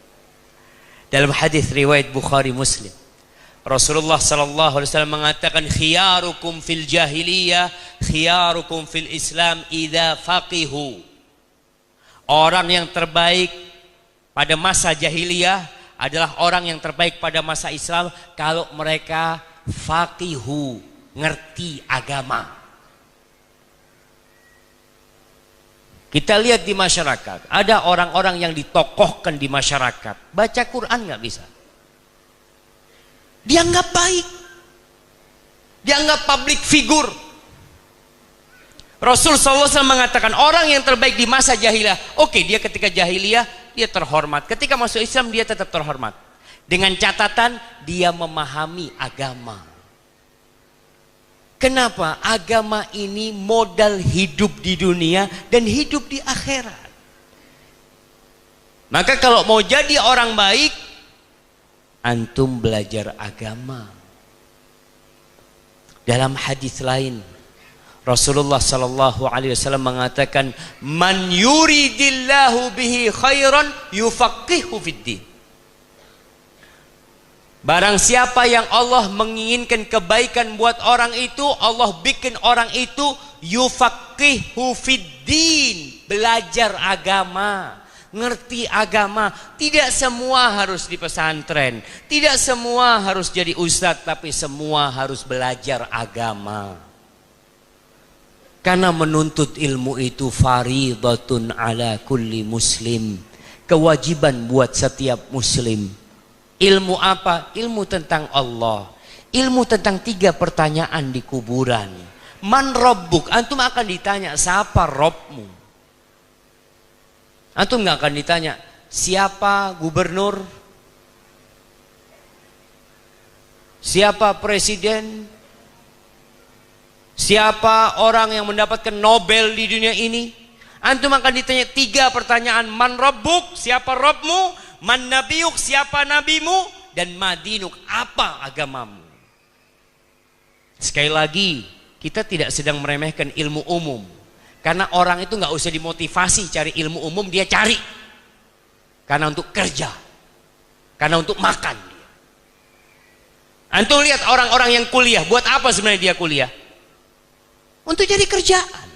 Dalam hadis riwayat Bukhari Muslim, Rasulullah sallallahu alaihi wasallam mengatakan, khiyarukum fil jahiliyah, khiyarukum fil Islam idza faqihu. Orang yang terbaik pada masa jahiliyah adalah orang yang terbaik pada masa Islam kalau mereka faqihu, ngerti agama. Kita lihat di masyarakat, ada orang-orang yang ditokohkan di masyarakat, baca Quran nggak bisa. Dianggap baik, dianggap public figure, Rasul SAW mengatakan orang yang terbaik di masa jahiliyah, oke, dia ketika jahiliyah dia terhormat, ketika masuk Islam dia tetap terhormat, dengan catatan dia memahami agama. Kenapa? Agama ini modal hidup di dunia dan hidup di akhirat. Maka kalau mau jadi orang baik, antum belajar agama. Dalam hadis lain Rasulullah sallallahu alaihi wasallam mengatakan, "Man yuridillahu bihi khairan yufaqihu fiddin." Barang siapa yang Allah menginginkan kebaikan buat orang itu, Allah bikin orang itu yufaqihu fiddin, belajar agama, ngerti agama. Tidak semua harus di pesantren, tidak semua harus jadi ustadz, tapi semua harus belajar agama. Karena menuntut ilmu itu faridatun ala kulli muslim, kewajiban buat setiap muslim. Ilmu apa? Ilmu tentang Allah, ilmu tentang 3 pertanyaan di kuburan. Man rabbuk? Antum akan ditanya siapa Rabbmu. Antum nggak akan ditanya siapa gubernur, siapa presiden, siapa orang yang mendapatkan Nobel di dunia ini. Antum akan ditanya 3 pertanyaan. Man rabbuk? Siapa Rabbmu? Man nabiyuk? Siapa nabimu? Dan madinuk? Apa agamamu? Sekali lagi, kita tidak sedang meremehkan ilmu umum. Karena orang itu nggak usah dimotivasi cari ilmu umum, dia cari. Karena untuk kerja, karena untuk makan. Antum lihat orang-orang yang kuliah, buat apa sebenarnya dia kuliah? Untuk cari kerjaan,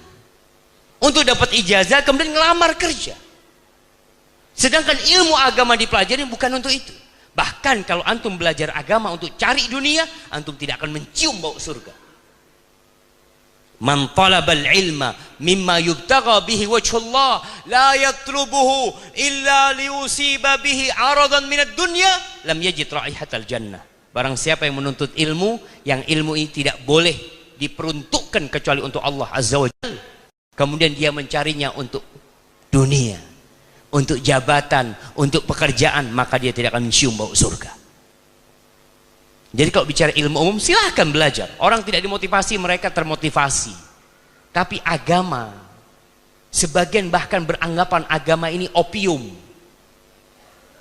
untuk dapat ijazah kemudian ngelamar kerja. Sedangkan ilmu agama dipelajari bukan untuk itu. Bahkan kalau antum belajar agama untuk cari dunia, antum tidak akan mencium bau surga. Man talabal ilma mimma yubtagha bihi wajhullah la yatlubuhu illa liyusiba bihi aradan minad dunya lam yajid raihatal jannah. Barang siapa yang menuntut ilmu, yang ilmu ini tidak boleh diperuntukkan kecuali untuk Allah Azza wa Jalla, kemudian dia mencarinya untuk dunia, untuk jabatan, untuk pekerjaan, maka dia tidak akan mencium bau surga. Jadi kalau bicara ilmu umum, silahkan belajar. Orang tidak dimotivasi, mereka termotivasi. Tapi agama, sebagian bahkan beranggapan agama ini opium,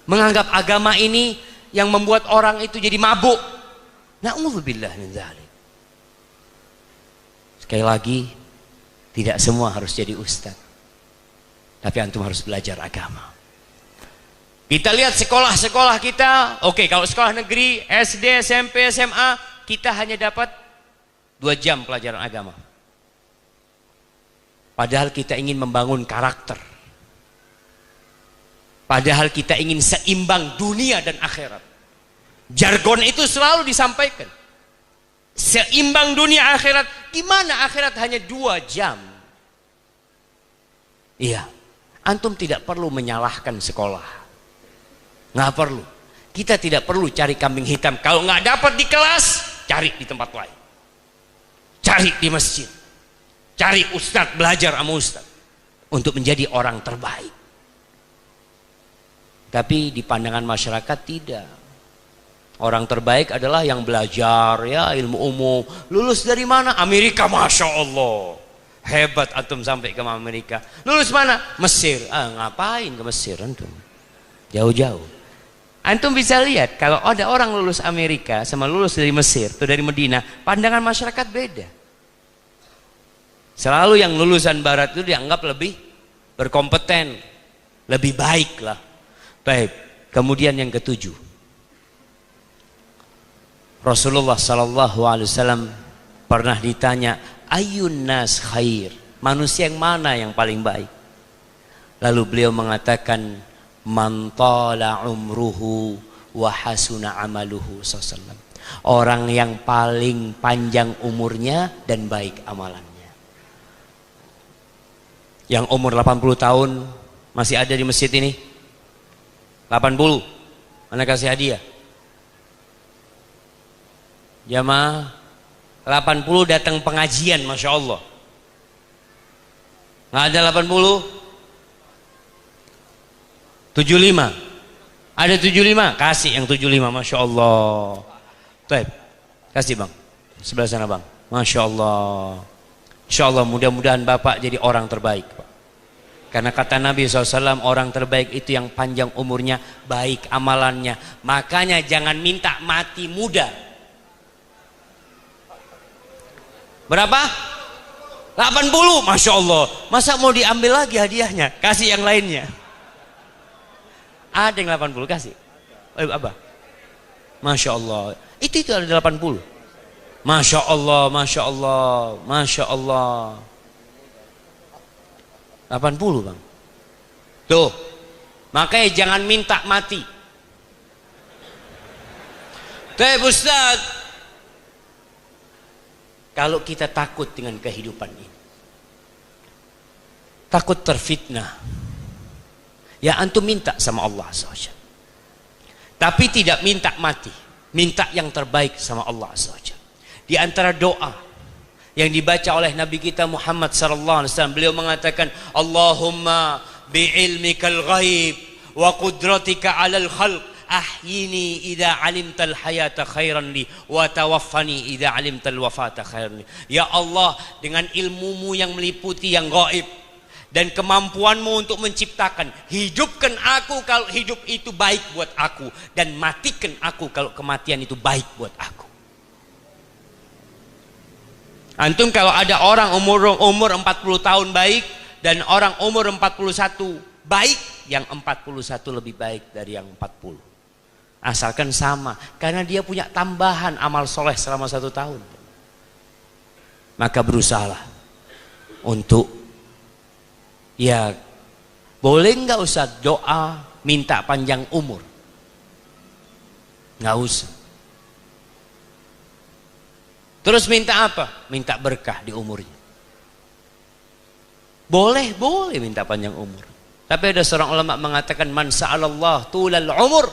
menganggap agama ini yang membuat orang itu jadi mabuk. Na'udzubillah min dzalik. Sekali lagi, tidak semua harus jadi ustadz, tapi antum harus belajar agama. Kita lihat sekolah-sekolah kita, oke, kalau sekolah negeri, SD, SMP, SMA, kita hanya dapat 2 jam pelajaran agama. Padahal kita ingin membangun karakter. Padahal kita ingin seimbang dunia dan akhirat. Jargon itu selalu disampaikan. Seimbang dunia akhirat. Di mana akhirat hanya 2 jam? Iya, antum tidak perlu menyalahkan sekolah. Nggak perlu. Kita tidak perlu cari kambing hitam. Kalau nggak dapat di kelas, cari di tempat lain. Cari di masjid. Cari ustadz, belajar sama ustadz untuk menjadi orang terbaik. Tapi di pandangan masyarakat tidak. Orang terbaik adalah yang belajar ya ilmu umum. Lulus dari mana? Amerika, masya Allah. Hebat antum sampai ke Amerika. Lulus mana? Mesir. Ngapain ke Mesir antum? Jauh-jauh. Antum bisa lihat kalau ada orang lulus Amerika sama lulus dari Mesir atau dari Medina, pandangan masyarakat beda. Selalu yang lulusan barat itu dianggap lebih berkompeten, lebih baik lah. Baik. Kemudian yang ketujuh, Rasulullah SAW pernah ditanya, Ayyun nas khair, manusia yang mana yang paling baik? Lalu beliau mengatakan, man tala umruhu wa hasuna amaluhu sallallahu. Orang yang paling panjang umurnya dan baik amalannya. Yang umur 80 tahun masih ada di masjid ini? 80. Mana kasih hadiah? Jamaah 80 datang pengajian, masya Allah. Nggak ada 80? 75? Ada 75? Kasih yang 75, Masya Allah. Baik, kasih bang. Sebelah sana bang. Masya Allah. Insya Allah mudah-mudahan bapak jadi orang terbaik, Pak. Karena kata Nabi SAW, orang terbaik itu yang panjang umurnya, baik amalannya. Makanya jangan minta mati muda. Berapa? 80, Masya Allah. Masa mau diambil lagi hadiahnya? Kasih yang lainnya. Ada yang 80, kasih. Apa? Masya Allah. Itu ada 80. Masya Allah, Masya Allah, Masya Allah. 80 bang. Tuh. Makanya jangan minta mati. Tapi Ustaz, kalau kita takut dengan kehidupan ini, takut terfitnah, ya antum minta sama Allah SWT. Tapi tidak minta mati, minta yang terbaik sama Allah SWT. Di antara doa yang dibaca oleh Nabi kita Muhammad SAW, beliau mengatakan, Allahumma bi'ilmikal ghaib wa qudratika alal khalq ahyini idha alimtal hayata khairan li wa tawaffani idha alimtal wafata khairan li. Ya Allah, dengan ilmumu yang meliputi yang gaib dan kemampuanmu untuk menciptakan, hidupkan aku kalau hidup itu baik buat aku, dan matikan aku kalau kematian itu baik buat aku. Antum kalau ada orang umur 40 tahun baik dan orang umur 41 baik, yang 41 lebih baik dari yang 40. Asalkan sama, karena dia punya tambahan amal soleh selama 1 tahun. Maka berusahalah untuk, ya boleh nggak usah doa minta panjang umur, nggak usah. Terus minta apa? Minta berkah di umurnya. Boleh minta panjang umur. Tapi ada seorang ulama mengatakan, man sa'alallah tulal umur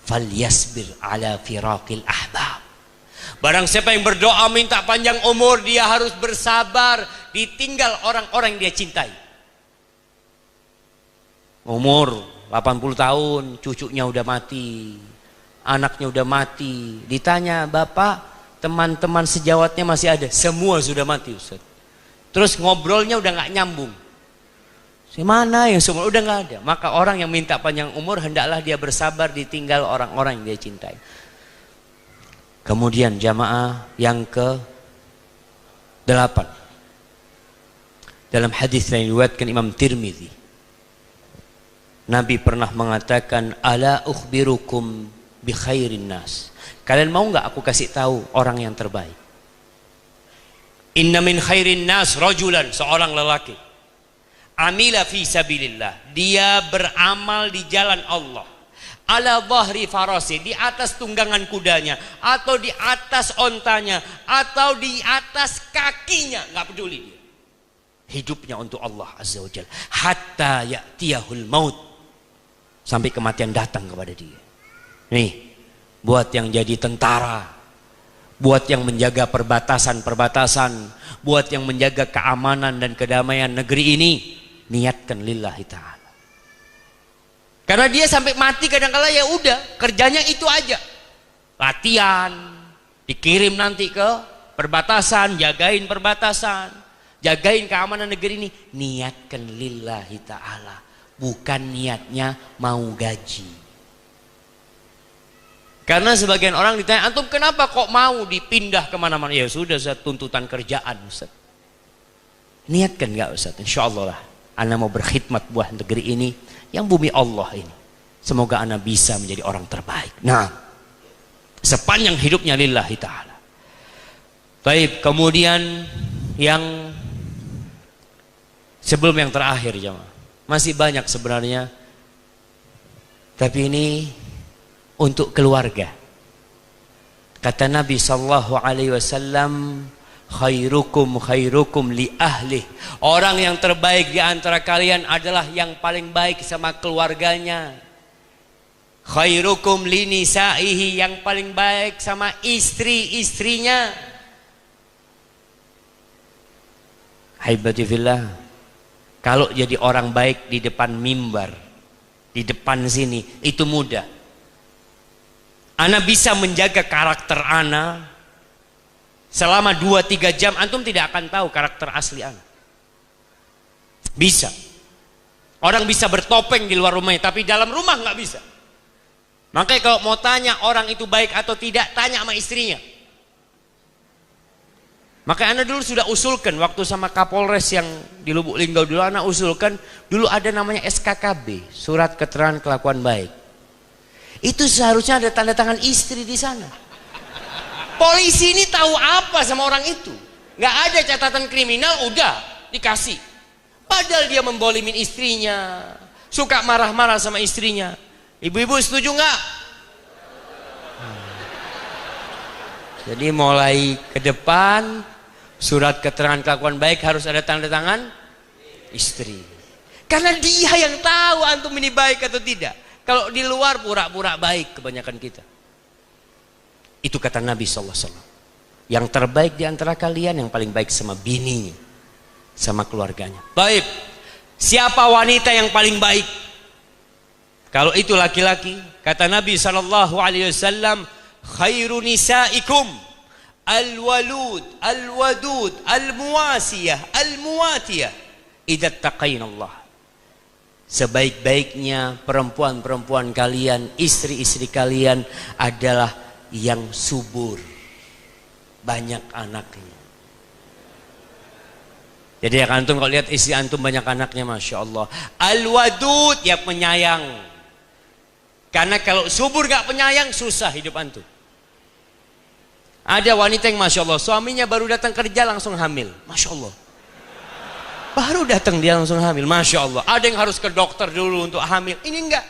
falyasbir ala firaqil ahbab. Barang siapa yang berdoa minta panjang umur, dia harus bersabar ditinggal orang-orang yang dia cintai. Umur 80 tahun, cucunya udah mati, anaknya udah mati. Ditanya, Bapak, teman-teman sejawatnya masih ada? Semua sudah mati, Ustaz. Terus ngobrolnya udah nggak nyambung. Mana yang semua udah nggak ada. Maka orang yang minta panjang umur, hendaklah dia bersabar ditinggal orang-orang yang dia cintai. Kemudian jamaah yang ke-8, dalam hadis yang diriwayatkan Imam Tirmidzi, Nabi pernah mengatakan, ala ukhbirukum bi khairin nas. Kalian mau nggak aku kasih tahu orang yang terbaik? Inna min khairin nas rajulan, seorang lelaki, amila fi sabilillah, dia beramal di jalan Allah, ala dhahri farasi, di atas tunggangan kudanya, atau di atas ontanya, atau di atas kakinya, nggak peduli dia. Hidupnya untuk Allah Azza wa Jalla, hatta ya'tiyahul maut, sampai kematian datang kepada dia. Nih, buat yang jadi tentara, buat yang menjaga perbatasan-perbatasan, buat yang menjaga keamanan dan kedamaian negeri ini, niatkan lillahi ta'ala. Karena dia sampai mati kadang-kala ya udah, kerjanya itu aja. Latihan, dikirim nanti ke perbatasan, jagain perbatasan, jagain keamanan negeri ini. Niatkan lillahi ta'ala, bukan niatnya mau gaji. Karena sebagian orang ditanya, antum kenapa kok mau dipindah kemana-mana? Ya sudah, Ustaz, tuntutan kerjaan, Ustaz. Niatkan nggak, Ustaz? Insya Allah lah, ana mau berkhidmat buat negeri ini, yang bumi Allah ini. Semoga ana bisa menjadi orang terbaik. Nah, sepanjang hidupnya lillahi ta'ala. Baik, kemudian yang sebelum yang terakhir, jemaah, masih banyak sebenarnya, tapi ini untuk keluarga. Kata Nabi sallallahu alaihi wasallam, khairukum khairukum li ahli. Orang yang terbaik di antara kalian adalah yang paling baik sama keluarganya. Khairukum li nisaihi, yang paling baik sama istri-istrinya. Haibati fillah, Kalau jadi orang baik di depan mimbar, di depan sini, itu mudah. Ana bisa menjaga karakter ana selama 2-3 jam, antum tidak akan tahu karakter asli ana. Bisa. Orang bisa bertopeng di luar rumahnya, tapi dalam rumah nggak bisa. Makanya kalau mau tanya orang itu baik atau tidak, tanya sama istrinya. Makanya Anda dulu sudah usulkan waktu sama Kapolres yang di Lubuk Linggau dulu, Anda usulkan dulu ada namanya SKKB, Surat Keterangan Kelakuan Baik. Itu seharusnya ada tanda tangan istri di sana. Polisi ini tahu apa sama orang itu? Nggak ada catatan kriminal, udah dikasih. Padahal dia membolimin istrinya, suka marah-marah sama istrinya. Ibu-ibu setuju nggak? Jadi mulai ke depan, surat keterangan kelakuan baik harus ada tanda tangan istri. Karena dia yang tahu antum ini baik atau tidak. Kalau di luar pura-pura baik kebanyakan kita. Itu kata Nabi SAW. Yang terbaik di antara kalian yang paling baik sama bininya, sama keluarganya. Baik. Siapa wanita yang paling baik? Kalau itu laki-laki, kata Nabi SAW, khairu nisaikum al-walud, al-wadud, al-muwasiyah, al-muwatiyah idza taqainallah. Sebaik-baiknya perempuan-perempuan kalian, istri-istri kalian adalah yang subur, banyak anaknya. Jadi ya antum kalau lihat istri antum banyak anaknya, masya Allah. Al-wadud, ya penyayang. Karena kalau subur gak penyayang, susah hidup antum. Ada wanita yang masya Allah, suaminya baru datang kerja langsung hamil, masya Allah. Baru datang dia langsung hamil, masya Allah. Ada yang harus ke dokter dulu untuk hamil, ini enggak.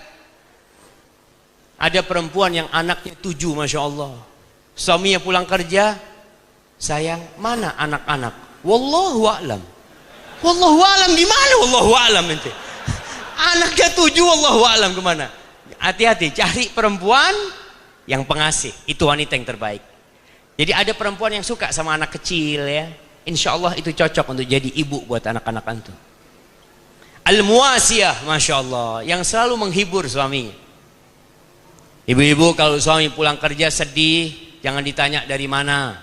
Ada perempuan yang anaknya 7, masya Allah. Suaminya pulang kerja, sayang, mana anak-anak? Wallahu a'lam. Wallahu a'lam gimana? Wallahu a'lam ente. Anaknya 7, wallahu a'lam kemana? Hati-hati, cari perempuan yang pengasih. Itu wanita yang terbaik. Jadi ada perempuan yang suka sama anak kecil ya. Insya Allah itu cocok untuk jadi ibu buat anak-anak antum. Al-muwasiyah, masya Allah, yang selalu menghibur suaminya. Ibu-ibu kalau suami pulang kerja sedih, jangan ditanya dari mana.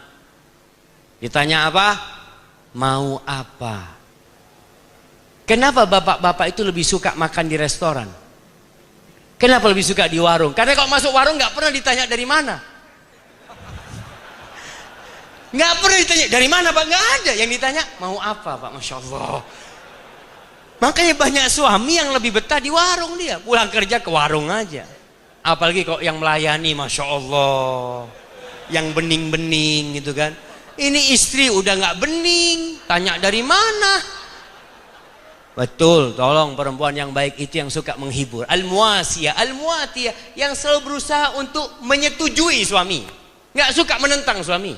Ditanya apa? Mau apa? Kenapa bapak-bapak itu lebih suka makan di restoran? Kenapa lebih suka di warung? Karena kalau masuk warung nggak pernah ditanya dari mana. Nggak pernah ditanya dari mana pak, nggak ada. Yang ditanya mau apa pak, masya Allah. Makanya banyak suami yang lebih betah di warung, dia pulang kerja ke warung aja. Apalagi kok yang melayani, masya Allah, yang bening-bening gitu kan. Ini istri udah nggak bening, tanya dari mana. Betul, tolong perempuan yang baik itu yang suka menghibur. Al-muwasiyah, al-muwatiyah, yang selalu berusaha untuk menyetujui suami, nggak suka menentang suami.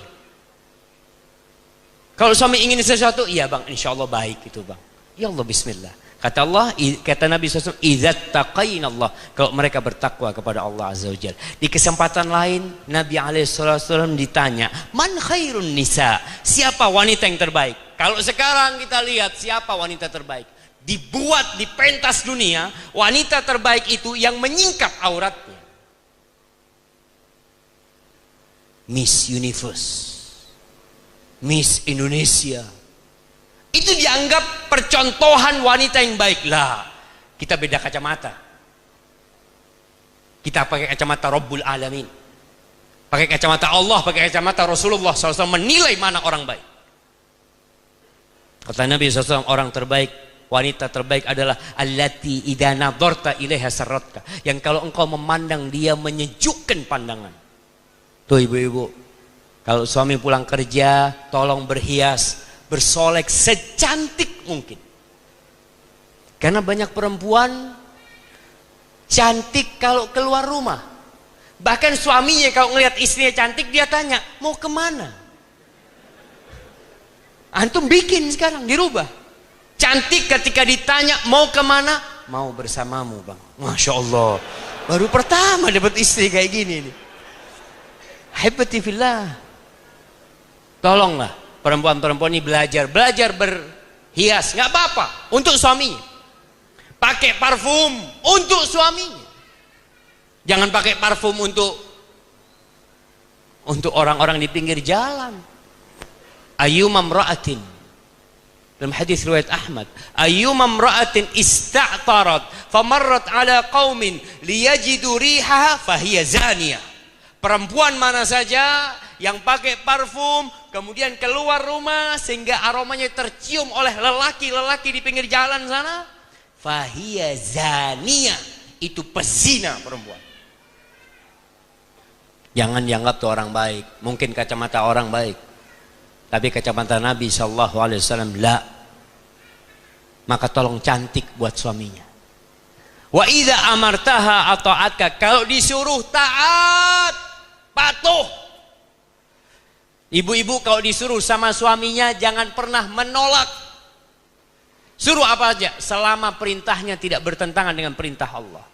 Kalau suami ingin sesuatu, iya bang, insya Allah baik itu bang. Ya Allah, bismillah. Kata Allah, kata Nabi SAW, idzat taqainallah, kalau mereka bertakwa kepada Allah Azza wa Jalla. Di kesempatan lain, Nabi SAW ditanya, man khairun nisa, siapa wanita yang terbaik? Kalau sekarang kita lihat siapa wanita terbaik, dibuat di pentas dunia, wanita terbaik itu yang menyingkap auratnya. Miss Universe, Miss Indonesia, itu dianggap percontohan wanita yang baik. Lah, kita beda kacamata. Kita pakai kacamata Rabbul Alamin, pakai kacamata Allah, pakai kacamata Rasulullah SAW, menilai mana orang baik. Kata Nabi SAW, orang terbaik, wanita terbaik adalah allati idza nadharta ilaiha sarratka, yang kalau engkau memandang dia menyejukkan pandangan. Tuh ibu-ibu, kalau suami pulang kerja, tolong berhias, bersolek secantik mungkin. Karena banyak perempuan cantik kalau keluar rumah. Bahkan suaminya kalau ngelihat istrinya cantik, dia tanya, mau kemana? Antum bikin sekarang, dirubah. Cantik ketika ditanya, mau kemana? Mau bersamamu bang. Masya Allah, baru pertama dapat istri kayak gini nih. Hebati fillah. Tolonglah perempuan-perempuan ini belajar hias, nggak apa-apa, untuk suaminya. Pakai parfum untuk suaminya. Jangan pakai parfum untuk orang-orang di pinggir jalan. Ayyuma imra'atin, dalam hadis riwayat Ahmad, ayyuma imra'atin ista'tarat famarrat ala qaumin liyajidu rihaha fahiya zaniyah. Perempuan mana saja yang pakai parfum kemudian keluar rumah sehingga aromanya tercium oleh lelaki-lelaki di pinggir jalan sana, fahiya zaniyah, itu pezina perempuan. Jangan dianggap tuh orang baik. Mungkin kacamata orang baik, tapi kacamata Nabi SAW la. Maka tolong cantik buat suaminya. Wa idza amartaha ata'atka, kalau disuruh taat, patuh. Ibu-ibu kalau disuruh sama suaminya jangan pernah menolak. Suruh apa aja selama perintahnya tidak bertentangan dengan perintah Allah.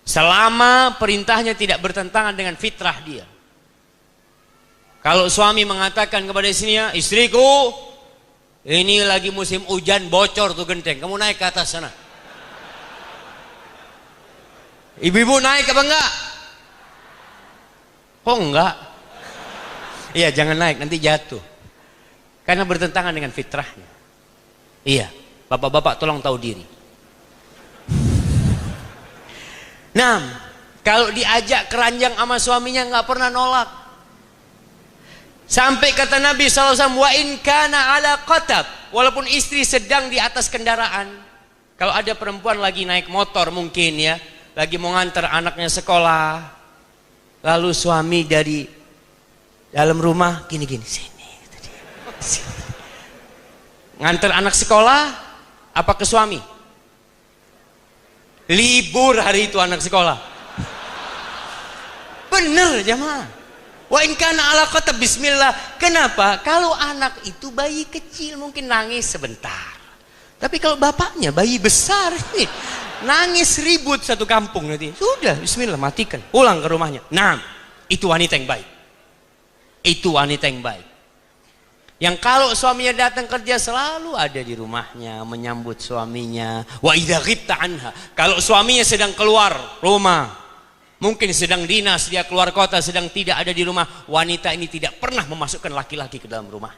Selama perintahnya tidak bertentangan dengan fitrah dia. Kalau suami mengatakan kepada istrinya, istriku, ini lagi musim hujan, bocor tuh genteng, kamu naik ke atas sana. Ibu-ibu naik apa enggak? Oh enggak. Iya, jangan naik, nanti jatuh. Karena bertentangan dengan fitrahnya. Iya, bapak-bapak tolong tahu diri. Nah, kalau diajak keranjang sama suaminya nggak pernah nolak. Sampai kata Nabi SAW, wa in kana ala qatab, walaupun istri sedang di atas kendaraan. Kalau ada perempuan lagi naik motor mungkin ya, lagi mau nganter anaknya sekolah, lalu suami dari dalam rumah gini-gini, sini. Nganter anak sekolah, apa ke suami? Libur hari itu anak sekolah. Bener jamaah. Wa in kana ala qatab, bismillah. Kenapa? Kalau anak itu bayi kecil mungkin nangis sebentar. Tapi kalau bapaknya bayi besar nih, nangis ribut satu kampung nanti. Sudah, bismillah, matikan. Pulang ke rumahnya. Nah, itu wanita yang baik. Itu wanita yang baik. Yang kalau suaminya datang kerja selalu ada di rumahnya menyambut suaminya. Wa idza ghibta anha, kalau suaminya sedang keluar rumah, mungkin sedang dinas, dia keluar kota, sedang tidak ada di rumah, wanita ini tidak pernah memasukkan laki-laki ke dalam rumah.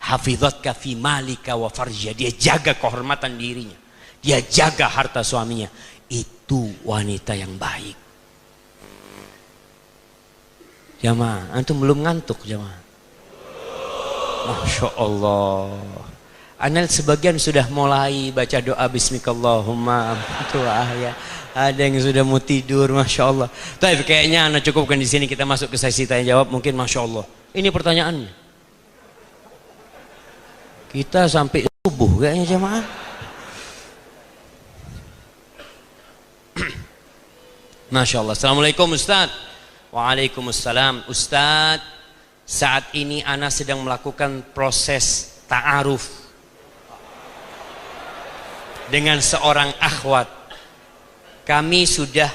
Hafizatka fi malika wa farja, dia jaga kehormatan dirinya, dia jaga harta suaminya. Itu wanita yang baik. Jamaah, antum belum ngantuk jamaah? Masya Allah. Anel sebagian sudah mulai baca doa bismikallahumma ya. Ada yang sudah mau tidur, Masya Allah. Tapi kayaknya anak cukupkan di sini, kita masuk ke sesi tanya jawab. Mungkin Masya Allah. Ini pertanyaannya. Kita sampai subuh kayaknya jemaah. Masya Allah. Assalamualaikum Ustaz. Waalaikumsalam Ustaz. Saat ini ana sedang melakukan proses ta'aruf dengan seorang akhwat. Kami sudah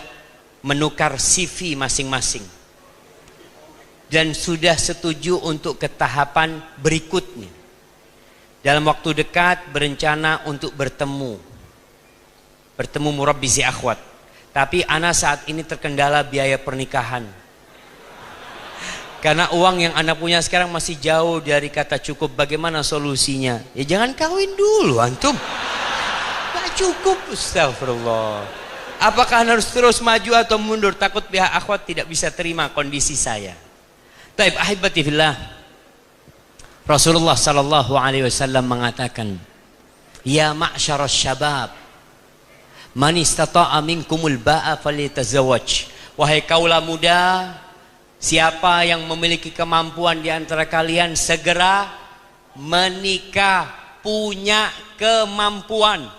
menukar CV masing-masing dan sudah setuju untuk ke tahapan berikutnya. Dalam waktu dekat berencana untuk bertemu murabbi si akhwat. Tapi ana saat ini terkendala biaya pernikahan. Karena uang yang anda punya sekarang masih jauh dari kata cukup. Bagaimana solusinya? Ya jangan kawin dulu antum. Gak cukup, astagfirullah. Apakah harus terus maju atau mundur? Takut pihak akhwat tidak bisa terima kondisi saya. Taib ahibati fillah. Rasulullah sallallahu alaihi wasallam mengatakan, ya ma'syarasy syabab, man istata'a minkumul ba'a falyatazawwaj. Wahai kaula muda, siapa yang memiliki kemampuan di antara kalian segera menikah, punya kemampuan.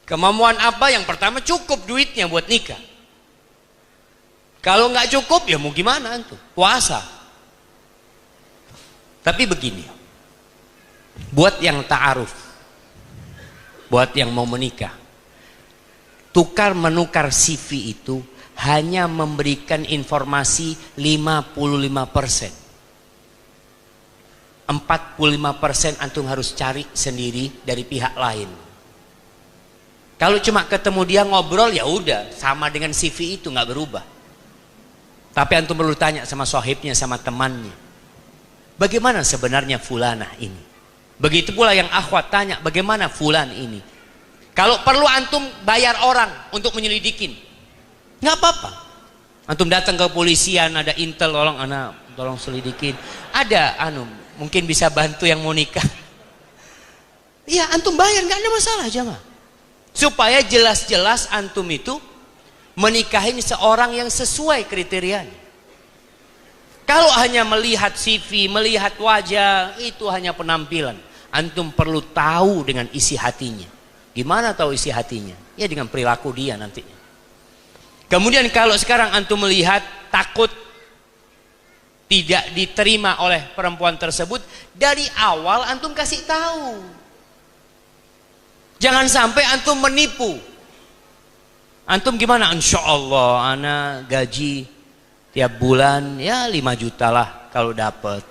Kemampuan apa? Yang pertama cukup duitnya buat nikah. Kalau nggak cukup ya mau gimana antum? Puasa. Tapi begini, buat yang ta'aruf, buat yang mau menikah, tukar menukar CV itu hanya memberikan informasi 55%. 45% antum harus cari sendiri dari pihak lain. Kalau cuma ketemu dia ngobrol ya udah, sama dengan CV itu nggak berubah. Tapi antum perlu tanya sama sohibnya, sama temannya, bagaimana sebenarnya fulanah ini. Begitu pula yang akhwat tanya, bagaimana fulan ini. Kalau perlu antum bayar orang untuk menyelidikin, nggak apa-apa. Antum datang ke kepolisian, ada intel, tolong selidikin. Ada mungkin bisa bantu yang mau nikah. Iya, antum bayar, nggak ada masalah jamaah. Supaya jelas-jelas antum itu menikahin seorang yang sesuai kriterianya. Kalau hanya melihat CV, melihat wajah, itu hanya penampilan. Antum perlu tahu dengan isi hatinya. Gimana tahu isi hatinya? Ya dengan perilaku dia nantinya. Kemudian kalau sekarang antum melihat takut tidak diterima oleh perempuan tersebut, dari awal antum kasih tahu. Jangan sampai antum menipu. Antum gimana? Insya Allah ana gaji tiap bulan ya 5 juta lah kalau dapat.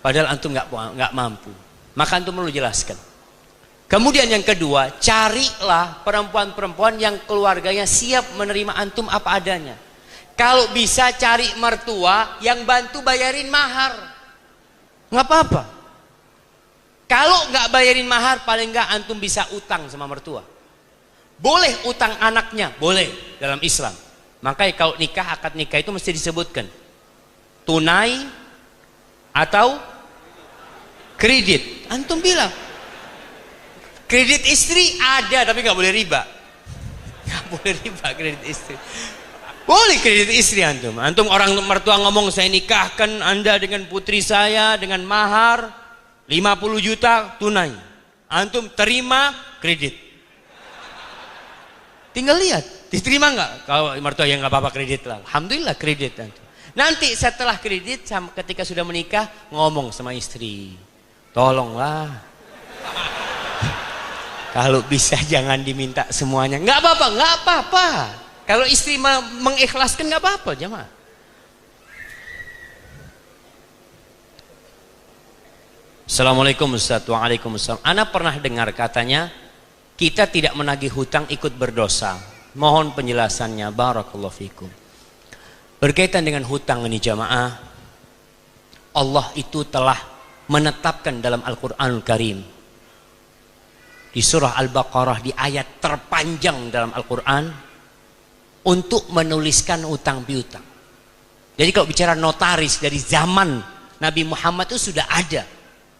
Padahal antum nggak mampu. Maka antum perlu jelaskan. Kemudian yang kedua, carilah perempuan-perempuan yang keluarganya siap menerima antum apa adanya. Kalau bisa cari mertua yang bantu bayarin mahar, nggak apa-apa. Kalau nggak bayarin mahar, paling nggak antum bisa utang sama mertua. Boleh utang anaknya, boleh dalam Islam. Makanya kalau nikah, akad nikah itu mesti disebutkan tunai atau kredit. Antum bilang kredit istri ada, tapi nggak boleh riba. Nggak boleh riba kredit istri. Boleh kredit istri antum. Antum orang mertua ngomong, saya nikahkan anda dengan putri saya dengan mahar 50 juta tunai. Antum terima kredit. Tinggal lihat, diterima nggak? Kalau mertua yang nggak apa-apa kredit lah. Alhamdulillah kredit antum. Nanti setelah kredit, ketika sudah menikah, ngomong sama istri, tolonglah. Kalau bisa jangan diminta semuanya. Nggak apa-apa, nggak apa-apa. Kalau istri mengikhlaskan nggak apa-apa, jemaah. Assalamualaikum Ustaz. Waalaikumsalam. Ana pernah dengar katanya kita tidak menagih hutang ikut berdosa. Mohon penjelasannya. Barakallahu fikum. Berkaitan dengan hutang ini jamaah, Allah itu telah menetapkan dalam Al-Quranul Karim di surah Al-Baqarah, di ayat terpanjang dalam Al-Quran, untuk menuliskan hutang piutang. Jadi kalau bicara notaris, dari zaman Nabi Muhammad itu sudah ada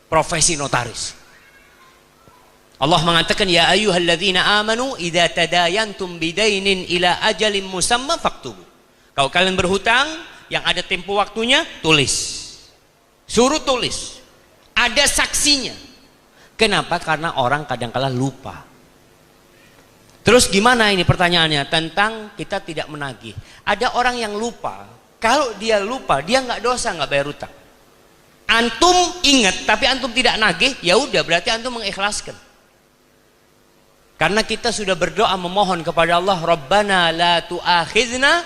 profesi notaris. Allah mengatakan, ya ayyuhalladzina amanu idza tadayantum bidainin ila ajalin musamma faktubu. Kalau kalian berhutang yang ada tempo waktunya, tulis. Suruh tulis. Ada saksinya. Kenapa? Karena orang kadang-kala lupa. Terus gimana ini pertanyaannya tentang kita tidak menagih. Ada orang yang lupa. Kalau dia lupa, dia nggak dosa nggak bayar hutang. Antum ingat tapi antum tidak nagih, ya udah berarti antum mengikhlaskan. Karena kita sudah berdoa memohon kepada Allah, Rabbana la tu'akhizna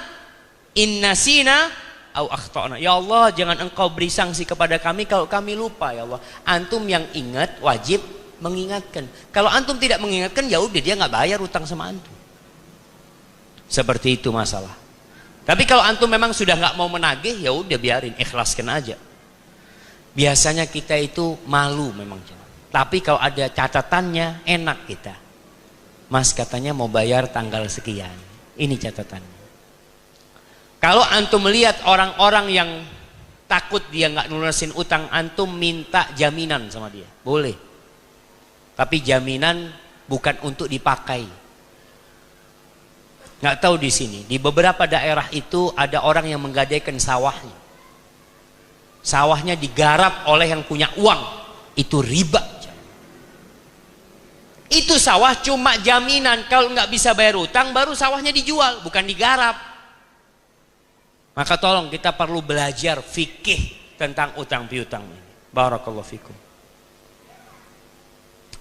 in nasina au akhtana. Ya Allah, jangan engkau beri sanksi kepada kami kalau kami lupa ya Allah. Antum yang ingat wajib mengingatkan. Kalau antum tidak mengingatkan, ya udah dia nggak bayar hutang sama antum. Seperti itu masalah. Tapi kalau antum memang sudah nggak mau menagih, ya udah biarin, ikhlaskan aja. Biasanya kita itu malu memang. Tapi kalau ada catatannya enak kita. Mas katanya mau bayar tanggal sekian. Ini catatannya. Kalau antum melihat orang-orang yang takut dia nggak lunasin utang, antum minta jaminan sama dia. Boleh. Tapi jaminan bukan untuk dipakai. Nggak tahu di sini. Di beberapa daerah itu ada orang yang menggadaikan sawahnya. Sawahnya digarap oleh yang punya uang. Itu riba. Itu sawah cuma jaminan. Kalau nggak bisa bayar utang, baru sawahnya dijual, bukan digarap. Maka tolong kita perlu belajar fikih tentang utang piutang ini. Barakallahu fikum.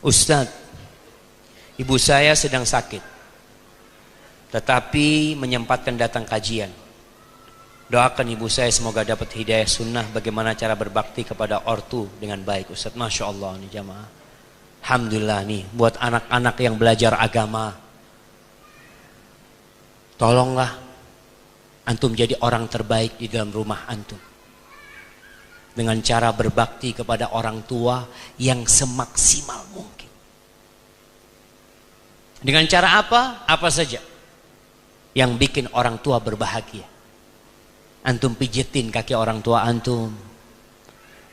Ustadz, ibu saya sedang sakit, tetapi menyempatkan datang kajian. Doakan ibu saya semoga dapat hidayah sunnah bagaimana cara berbakti kepada ortu dengan baik. Ustaz, Masya Allah nih jamaah. Alhamdulillah nih buat anak-anak yang belajar agama. Tolonglah antum jadi orang terbaik di dalam rumah antum. Dengan cara berbakti kepada orang tua yang semaksimal mungkin. Dengan cara apa? Apa saja yang bikin orang tua berbahagia. Antum pijetin kaki orang tua antum.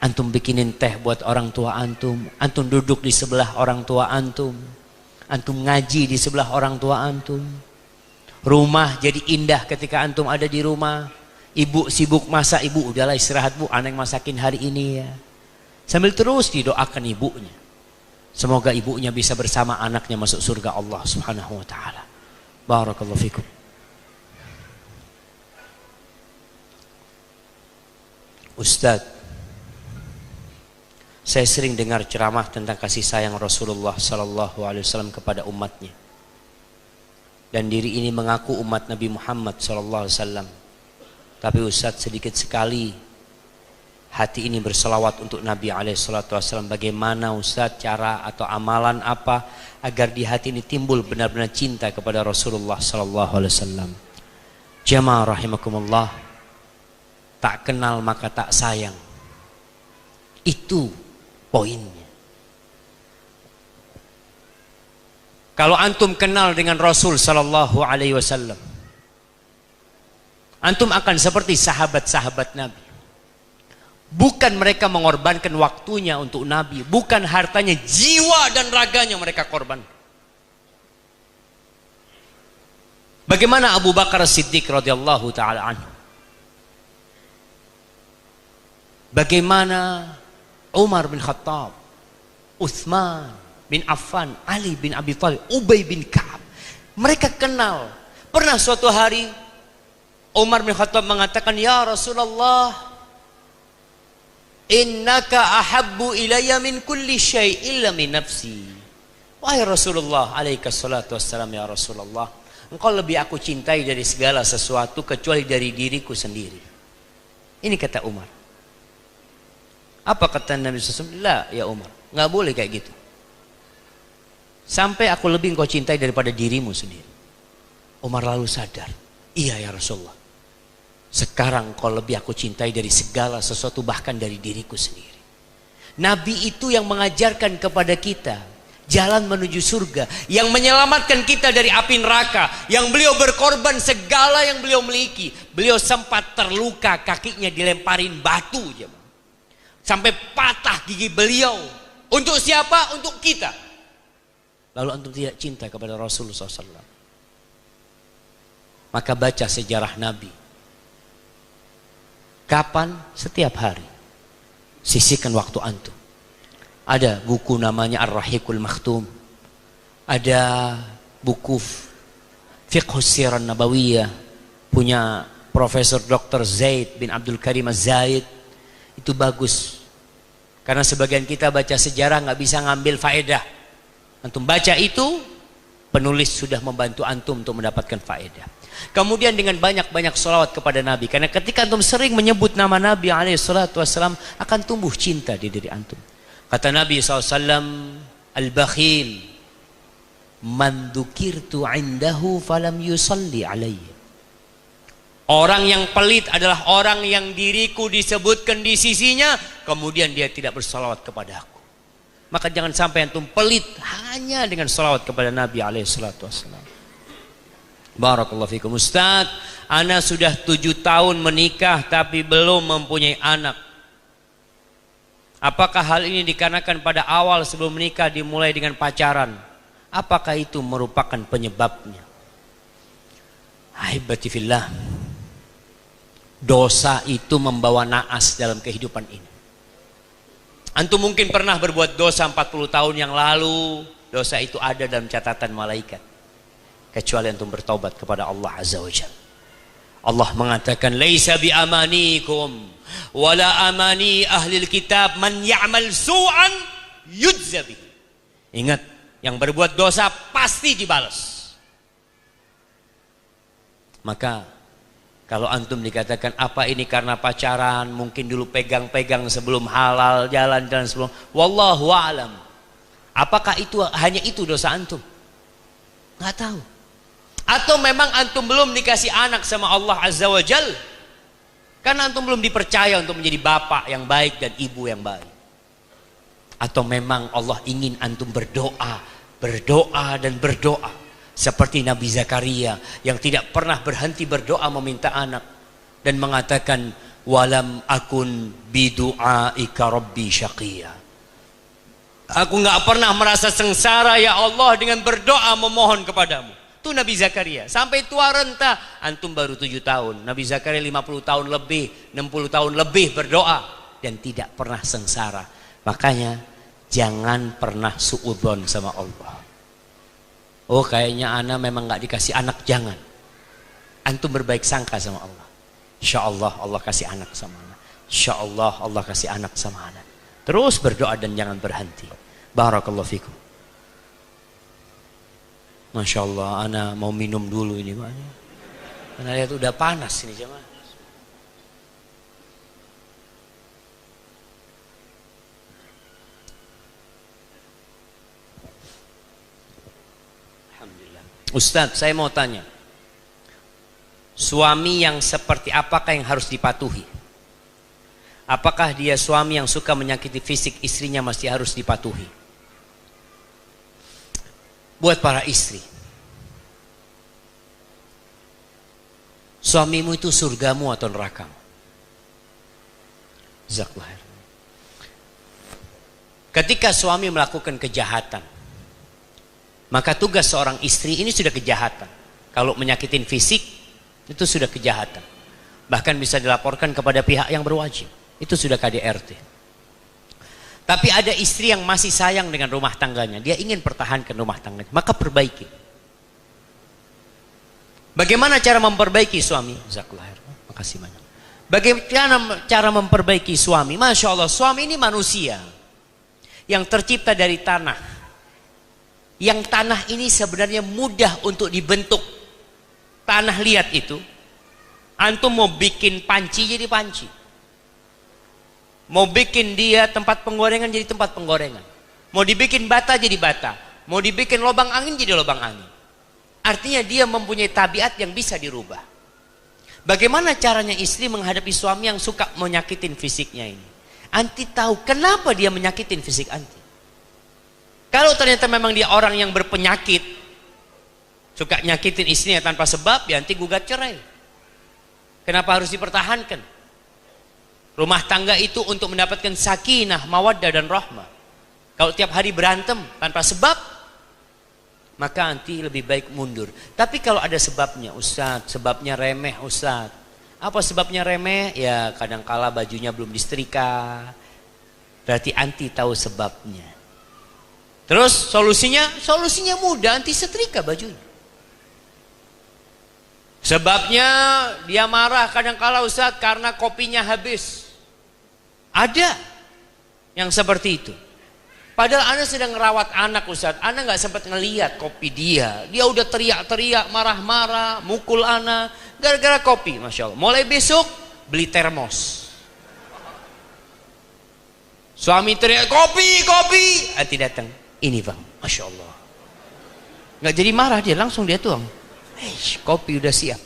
Antum bikinin teh buat orang tua antum. Antum duduk di sebelah orang tua antum. Antum ngaji di sebelah orang tua antum. Rumah jadi indah ketika antum ada di rumah. Ibu sibuk masak, ibu udahlah istirahat bu, anak masakin hari ini ya. Sambil terus didoakan ibunya. Semoga ibunya bisa bersama anaknya masuk surga Allah Subhanahu wa taala. Barakallahu fikum. Ustaz, saya sering dengar ceramah tentang kasih sayang Rasulullah sallallahu alaihi wasallam kepada umatnya. Dan diri ini mengaku umat Nabi Muhammad sallallahu alaihi wasallam. Tapi Ustaz, sedikit sekali hati ini berselawat untuk Nabi alaihi salatu wasallam. Bagaimana Ustaz cara atau amalan apa agar di hati ini timbul benar-benar cinta kepada Rasulullah sallallahu alaihi wasallam? Jamaah rahimakumullah, tak kenal maka tak sayang. Itu poinnya. Kalau antum kenal dengan Rasul sallallahu alaihi wasallam, antum akan seperti sahabat-sahabat Nabi. Bukan mereka mengorbankan waktunya untuk Nabi, bukan hartanya, jiwa dan raganya mereka korban. Bagaimana Abu Bakar Siddiq radhiyallahu taala anhu? Bagaimana Umar bin Khattab, Uthman bin Affan, Ali bin Abi Thalib, Ubay bin Ka'ab. Mereka kenal. Pernah suatu hari Umar bin Khattab mengatakan, "Ya Rasulullah, innaka ahabbu ilayya min kulli syai' illa min nafsi." Wahai Rasulullah, alaika salatu wassalam, ya Rasulullah, engkau lebih aku cintai dari segala sesuatu kecuali dari diriku sendiri. Ini kata Umar. Apa kata Nabi SAW? La ya Umar, nggak boleh kayak gitu. Sampai aku lebih engkau cintai daripada dirimu sendiri. Umar lalu sadar, iya ya Rasulullah, sekarang kau lebih aku cintai dari segala sesuatu, bahkan dari diriku sendiri. Nabi itu yang mengajarkan kepada kita jalan menuju surga, yang menyelamatkan kita dari api neraka, yang beliau berkorban segala yang beliau miliki. Beliau sempat terluka, kakinya dilemparin batu, sampai patah gigi beliau. Untuk siapa? Untuk kita. Lalu antum tidak cinta kepada Rasulullah SAW. Maka baca sejarah Nabi. Kapan? Setiap hari. Sisihkan waktu antum. Ada buku namanya Ar-Rahiqul Makhtum. Ada buku Fiqhus Sirah Nabawiyah punya Profesor Dr. Zaid bin Abdul Karim Az-Zaid. Itu bagus. Karena sebagian kita baca sejarah nggak bisa ngambil faedah. Antum baca itu, penulis sudah membantu antum untuk mendapatkan faedah. Kemudian dengan banyak-banyak sholawat kepada Nabi. Karena ketika antum sering menyebut nama Nabi SAW, akan tumbuh cinta di diri antum. Kata Nabi SAW, Al-Bakhil, man dzukirtu indahu falam yusalli alayya. Orang yang pelit adalah orang yang diriku disebutkan di sisinya, kemudian dia tidak bersalawat kepada aku. Maka jangan sampai antum pelit hanya dengan salawat kepada Nabi SAW. Barakallahu fikum. Ustaz, ana sudah 7 tahun menikah tapi belum mempunyai anak. Apakah hal ini dikarenakan pada awal sebelum menikah dimulai dengan pacaran? Apakah itu merupakan penyebabnya? Ahibati fillah, dosa itu membawa naas dalam kehidupan ini. Antum mungkin pernah berbuat dosa 40 tahun yang lalu, dosa itu ada dalam catatan malaikat. Kecuali antum bertaubat kepada Allah Azza wa Jalla. Allah mengatakan, "Laisa bi amanikum wala amani ahlil kitab, man ya'mal su'an yujza bihi." Ingat, yang berbuat dosa pasti dibalas. Maka Kalau antum dikatakan apa ini karena pacaran, mungkin dulu pegang-pegang sebelum halal, jalan-jalan sebelum, wallahu a'lam. Apakah itu hanya itu dosa antum? Nggak tahu. Atau memang antum belum dikasih anak sama Allah Azza wa Jal, karena antum belum dipercaya untuk menjadi bapak yang baik dan ibu yang baik. Atau memang Allah ingin antum berdoa, berdoa dan berdoa seperti Nabi Zakaria yang tidak pernah berhenti berdoa meminta anak dan mengatakan walam akun bidu'aika rabbi syaqiyya. Aku nggak pernah merasa sengsara ya Allah dengan berdoa memohon kepadamu. Itu Nabi Zakaria sampai tua renta. Antum baru 7 tahun, Nabi Zakaria 50 tahun lebih, 60 tahun lebih berdoa dan tidak pernah sengsara. Makanya jangan pernah suudzon sama Allah. Oh kayaknya ana memang nggak dikasih anak, jangan. Antum berbaik sangka sama Allah. Insya Allah Allah kasih anak sama ana. Insya Allah Allah kasih anak sama ana. Terus berdoa dan jangan berhenti. Barakallahu fikum. Masya Allah, ana mau minum dulu ini Pak. Karena lihat udah panas ini jemaah. Alhamdulillah. Ustadz, saya mau tanya. Suami yang seperti apakah yang harus dipatuhi? Apakah dia suami yang suka menyakiti fisik istrinya masih harus dipatuhi? Buat para istri, suamimu itu surgamu atau nerakamu? Jazakallah khair. Ketika suami melakukan kejahatan, maka tugas seorang istri ini sudah kejahatan. Kalau menyakitin fisik itu sudah kejahatan. Bahkan bisa dilaporkan kepada pihak yang berwajib. Itu sudah KDRT. Tapi ada istri yang masih sayang dengan rumah tangganya. Dia ingin pertahankan rumah tangganya. Maka perbaiki. Bagaimana cara memperbaiki suami? Jazakallah khair. Makasih banyak. Bagaimana cara memperbaiki suami? Masya Allah, suami ini manusia yang tercipta dari tanah. Yang tanah ini sebenarnya mudah untuk dibentuk. Tanah liat itu. Antum mau bikin panci jadi panci. Mau bikin dia tempat penggorengan jadi tempat penggorengan. Mau dibikin bata jadi bata. Mau dibikin lubang angin jadi lubang angin. Artinya dia mempunyai tabiat yang bisa dirubah. Bagaimana caranya istri menghadapi suami yang suka menyakitin fisiknya ini? Anti tahu kenapa dia menyakitin fisik anti. Kalau ternyata memang dia orang yang berpenyakit, suka nyakitin istrinya tanpa sebab, ya anti gugat cerai. Kenapa harus dipertahankan? Rumah tangga itu untuk mendapatkan sakinah, mawaddah dan rahmah. Kalau tiap hari berantem tanpa sebab, maka nanti lebih baik mundur. Tapi kalau ada sebabnya, Ustaz, sebabnya remeh Ustaz. Apa sebabnya remeh? Ya kadangkala bajunya belum disetrika. Berarti anti tahu sebabnya. Terus solusinya? Solusinya mudah, anti setrika bajunya. Sebabnya dia marah kadangkala Ustaz karena kopinya habis. Ada yang seperti itu. Padahal Anda sedang ngerawat anak Ustaz. Anda gak sempat ngeliat kopi dia. Dia udah teriak-teriak, marah-marah, mukul Anda. Gara-gara kopi, Masya Allah. Mulai besok beli termos. Suami teriak, kopi, kopi. Nanti datang, ini bang, Masya Allah. Gak jadi marah dia, langsung dia tuang. Kopi udah siap.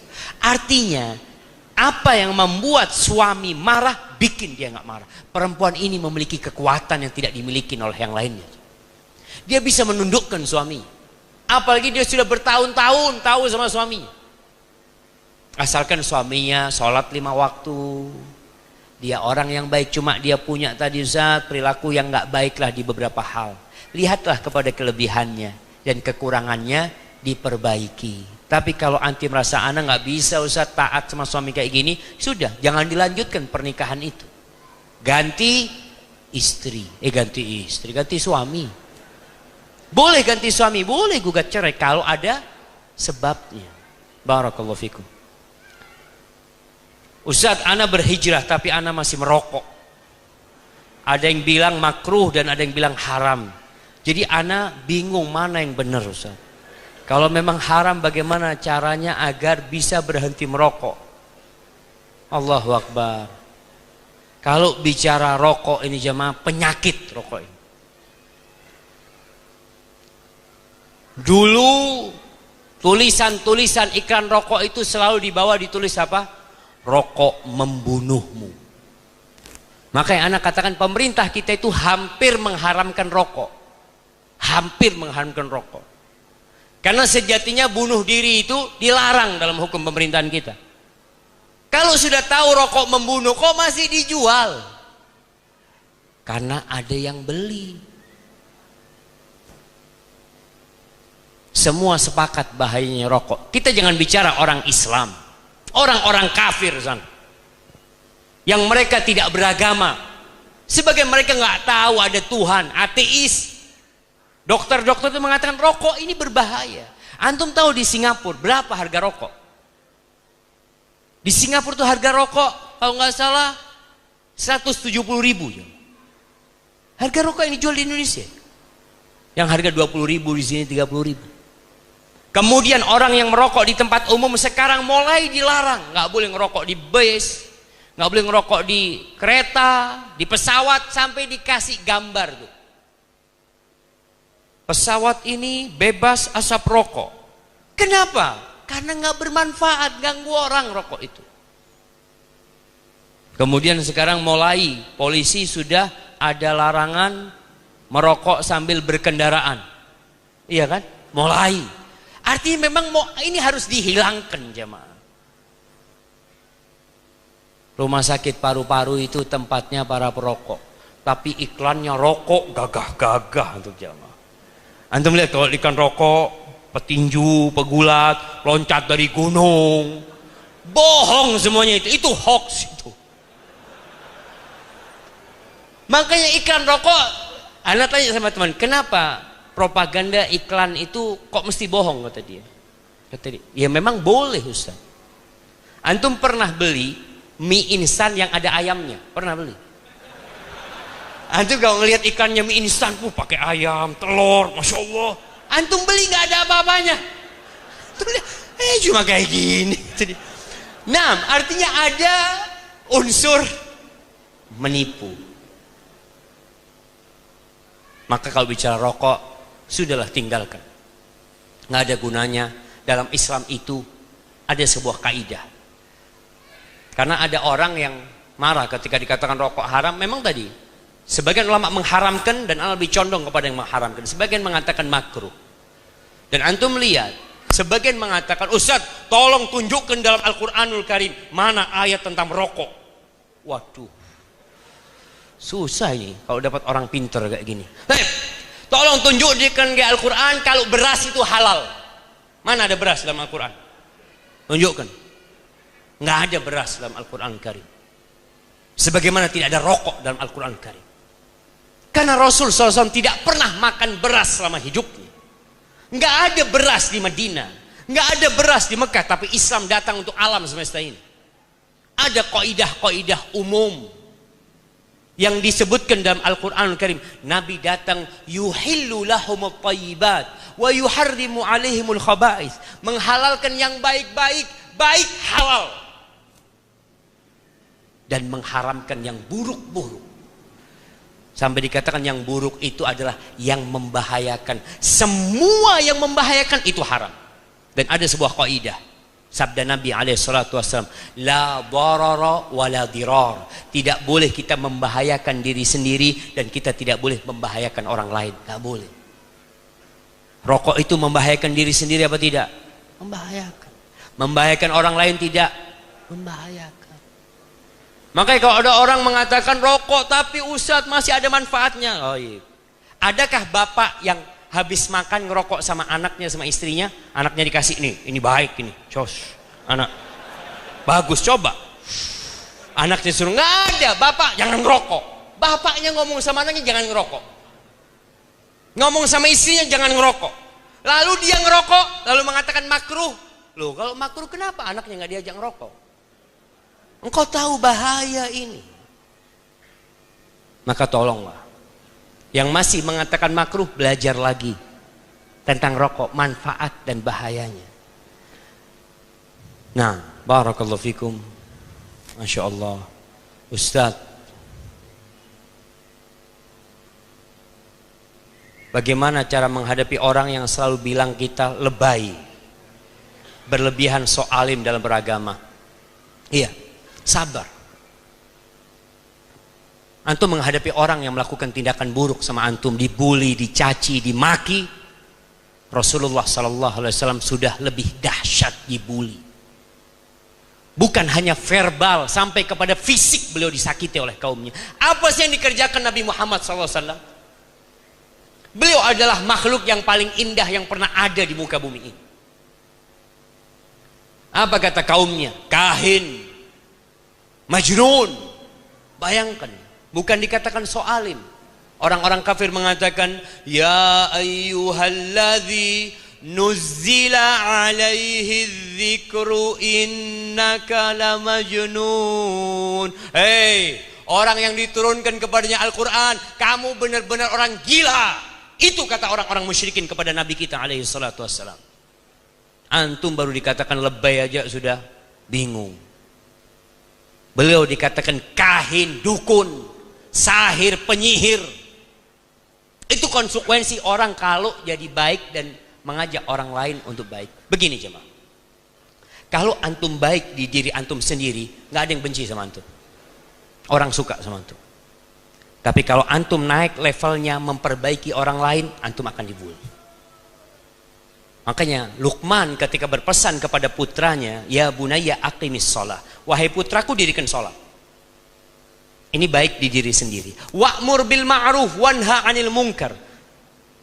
Artinya apa yang membuat suami marah bikin dia nggak marah. Perempuan ini memiliki kekuatan yang tidak dimiliki oleh yang lainnya. Dia bisa menundukkan suami. Apalagi dia sudah bertahun-tahun tahu sama suaminya. Asalkan suaminya sholat 5 waktu, dia orang yang baik, cuma dia punya tadi Ustaz perilaku yang nggak baiklah di beberapa hal. Lihatlah kepada kelebihannya dan kekurangannya diperbaiki. Tapi kalau anti merasa anak nggak bisa Ustaz taat sama suami kayak gini, sudah jangan dilanjutkan pernikahan itu. Ganti istri, ganti suami. Boleh ganti suami, boleh gugat cerai kalau ada sebabnya. Barakallahu fikum. Ustaz, ana berhijrah tapi ana masih merokok. Ada yang bilang makruh dan ada yang bilang haram. Jadi ana bingung mana yang benar Ustaz. Kalau memang haram bagaimana caranya agar bisa berhenti merokok? Allahu Akbar. Kalau bicara rokok ini jemaah, penyakit rokok ini. Dulu tulisan-tulisan iklan rokok itu selalu di bawah ditulis apa? Rokok membunuhmu. Makanya anak katakan pemerintah kita itu hampir mengharamkan rokok. Hampir mengharamkan rokok. Karena sejatinya bunuh diri itu dilarang dalam hukum pemerintahan kita. Kalau sudah tahu rokok membunuh, kok masih dijual? Karena ada yang beli. Semua sepakat bahayanya rokok. Kita jangan bicara orang Islam, orang-orang kafir sana, yang mereka tidak beragama. Sebagai mereka nggak tahu ada Tuhan, ateis. Dokter-dokter itu mengatakan rokok ini berbahaya. Antum tahu di Singapura berapa harga rokok? Di Singapura tuh harga rokok kalau nggak salah 170.000. Harga rokok yang dijual di Indonesia, yang harga 20.000 di sini 30.000. Kemudian orang yang merokok di tempat umum sekarang mulai dilarang, nggak boleh ngerokok di bus, nggak boleh ngerokok di kereta, di pesawat, sampai dikasih gambar tuh. Pesawat ini bebas asap rokok. Kenapa? Karena nggak bermanfaat, ganggu orang rokok itu. Kemudian sekarang mulai polisi sudah ada larangan merokok sambil berkendaraan. Iya kan? Mulai. Artinya memang ini harus dihilangkan jemaah. Rumah sakit paru-paru itu tempatnya para perokok, tapi iklannya rokok gagah-gagah untuk jemaah. Antum lihat kalau iklan rokok, petinju, pegulat, loncat dari gunung, bohong semuanya itu hoax itu. Makanya iklan rokok, anak tanya sama teman, kenapa propaganda iklan itu kok mesti bohong, kata dia. Kata dia, ya memang boleh Ustaz. Antum pernah beli mie instan yang ada ayamnya? Pernah beli? Antum kalau ngelihat ikannya mie instan, pakai ayam, telur, masya Allah. Antum beli nggak ada apa-apanya. Cuma kayak gini. Nah, artinya ada unsur menipu. Maka kalau bicara rokok, sudahlah tinggalkan. Nggak ada gunanya. Dalam Islam itu ada sebuah kaidah. Karena ada orang yang marah ketika dikatakan rokok haram. Memang tadi sebagian ulama mengharamkan dan lebih condong kepada yang mengharamkan. Sebagian mengatakan makruh. Dan antum lihat, sebagian mengatakan, Ustaz, tolong tunjukkan dalam Al-Quranul Karim mana ayat tentang rokok. Waduh, susah ini kalau dapat orang pinter kayak gini. Tolong tunjukkan di Al-Quran kalau beras itu halal. Mana ada beras dalam Al-Quran? Tunjukkan. Nggak ada beras dalam Al-Quran Karim. Sebagaimana tidak ada rokok dalam Al-Quran Karim. Karena Rasul SAW tidak pernah makan beras selama hidupnya. Nggak ada beras di Madinah, nggak ada beras di Mekah, tapi Islam datang untuk alam semesta ini. Ada kaidah-kaidah umum yang disebutkan dalam Al-Quran Al-Karim. Nabi datang, yuhillu lahumut thayyibat wa yuharrimu alaihimul khaba'is, menghalalkan yang baik-baik, baik halal, dan mengharamkan yang buruk-buruk. Sampai dikatakan yang buruk itu adalah yang membahayakan. Semua yang membahayakan itu haram. Dan ada sebuah kaidah. Sabda Nabi SAW, la darara wa la dirar. Tidak boleh kita membahayakan diri sendiri dan kita tidak boleh membahayakan orang lain. Gak boleh. Rokok itu membahayakan diri sendiri apa tidak? Membahayakan. Membahayakan orang lain tidak? Membahayakan. Makanya kalau ada orang mengatakan rokok tapi Ustaz masih ada manfaatnya. Oh iya. Adakah bapak yang habis makan ngerokok sama anaknya, sama istrinya, anaknya dikasih ini baik ini, cos, anak bagus, coba. Anaknya suruh, nggak ada, bapak jangan ngerokok. Bapaknya ngomong sama anaknya jangan ngerokok. Ngomong sama istrinya jangan ngerokok. Lalu dia ngerokok, lalu mengatakan makruh. Loh, kalau makruh kenapa anaknya nggak diajak ngerokok? Engkau tahu bahaya ini. Maka tolonglah, yang masih mengatakan makruh, belajar lagi tentang rokok, manfaat dan bahayanya. Nah, barakallahu fikum. Masya Allah. Ustaz, bagaimana cara menghadapi orang yang selalu bilang kita lebay, berlebihan sok alim dalam beragama? Iya, sabar. Antum menghadapi orang yang melakukan tindakan buruk sama antum, dibully, dicaci, dimaki, Rasulullah SAW sudah lebih dahsyat dibully. Bukan hanya verbal, sampai kepada fisik beliau disakiti oleh kaumnya. Apa sih yang dikerjakan Nabi Muhammad SAW? Beliau adalah makhluk yang paling indah yang pernah ada di muka bumi ini. Apa kata kaumnya? Kahin, majnun. Bayangkan, bukan dikatakan soalim. Orang-orang kafir mengatakan, ya ayyuhalladzi nuzzila alaihi dzikru innaka lamajnun. Hei, orang yang diturunkan kepadanya Al-Quran, kamu benar-benar orang gila. Itu kata orang-orang musyrikin kepada Nabi kita alaihi salatu wassalam. Antum baru dikatakan lebay aja sudah bingung. Beliau dikatakan kahin, dukun, sahir, penyihir. Itu konsekuensi orang kalau jadi baik dan mengajak orang lain untuk baik. Begini jemaah, kalau antum baik di diri antum sendiri, nggak ada yang benci sama antum. Orang suka sama antum. Tapi kalau antum naik levelnya memperbaiki orang lain, antum akan dibully. Makanya Luqman ketika berpesan kepada putranya, ya bunayya aqimis shalah, wahai putraku dirikan salat. Ini baik di diri sendiri. Wa'mur bil ma'ruf wanha 'anil munkar.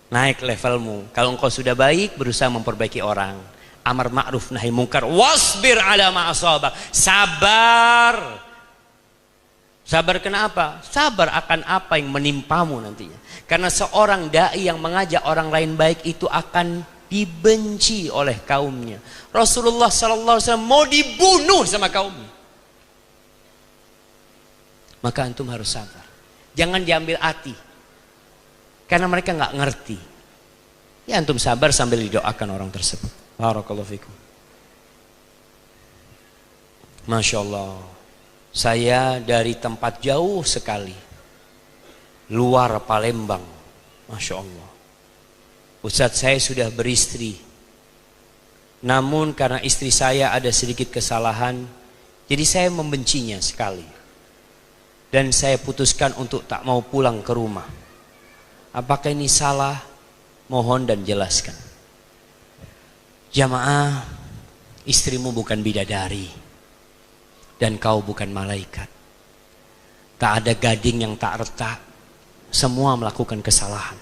Naik levelmu. Kalau engkau sudah baik, berusaha memperbaiki orang. Amar ma'ruf nahi munkar. Wasbir 'ala ma asabak. Sabar. Sabar kenapa? Sabar akan apa yang menimpamu nantinya. Karena seorang dai yang mengajak orang lain baik itu akan dibenci oleh kaumnya. Rasulullah sallallahu alaihi wasallam mau dibunuh sama kaumnya. Maka antum harus sabar. Jangan diambil hati. Karena mereka nggak ngerti. Ya antum sabar sambil didoakan orang tersebut. Barakallahu fikum. Masya Allah. Saya dari tempat jauh sekali. Luar Palembang. Masya Allah. Ustadz, saya sudah beristri. Namun karena istri saya ada sedikit kesalahan, jadi saya membencinya sekali. Dan saya putuskan untuk tak mau pulang ke rumah. Apakah ini salah? Mohon dan jelaskan. Jamaah, istrimu bukan bidadari. Dan kau bukan malaikat. Tak ada gading yang tak retak. Semua melakukan kesalahan.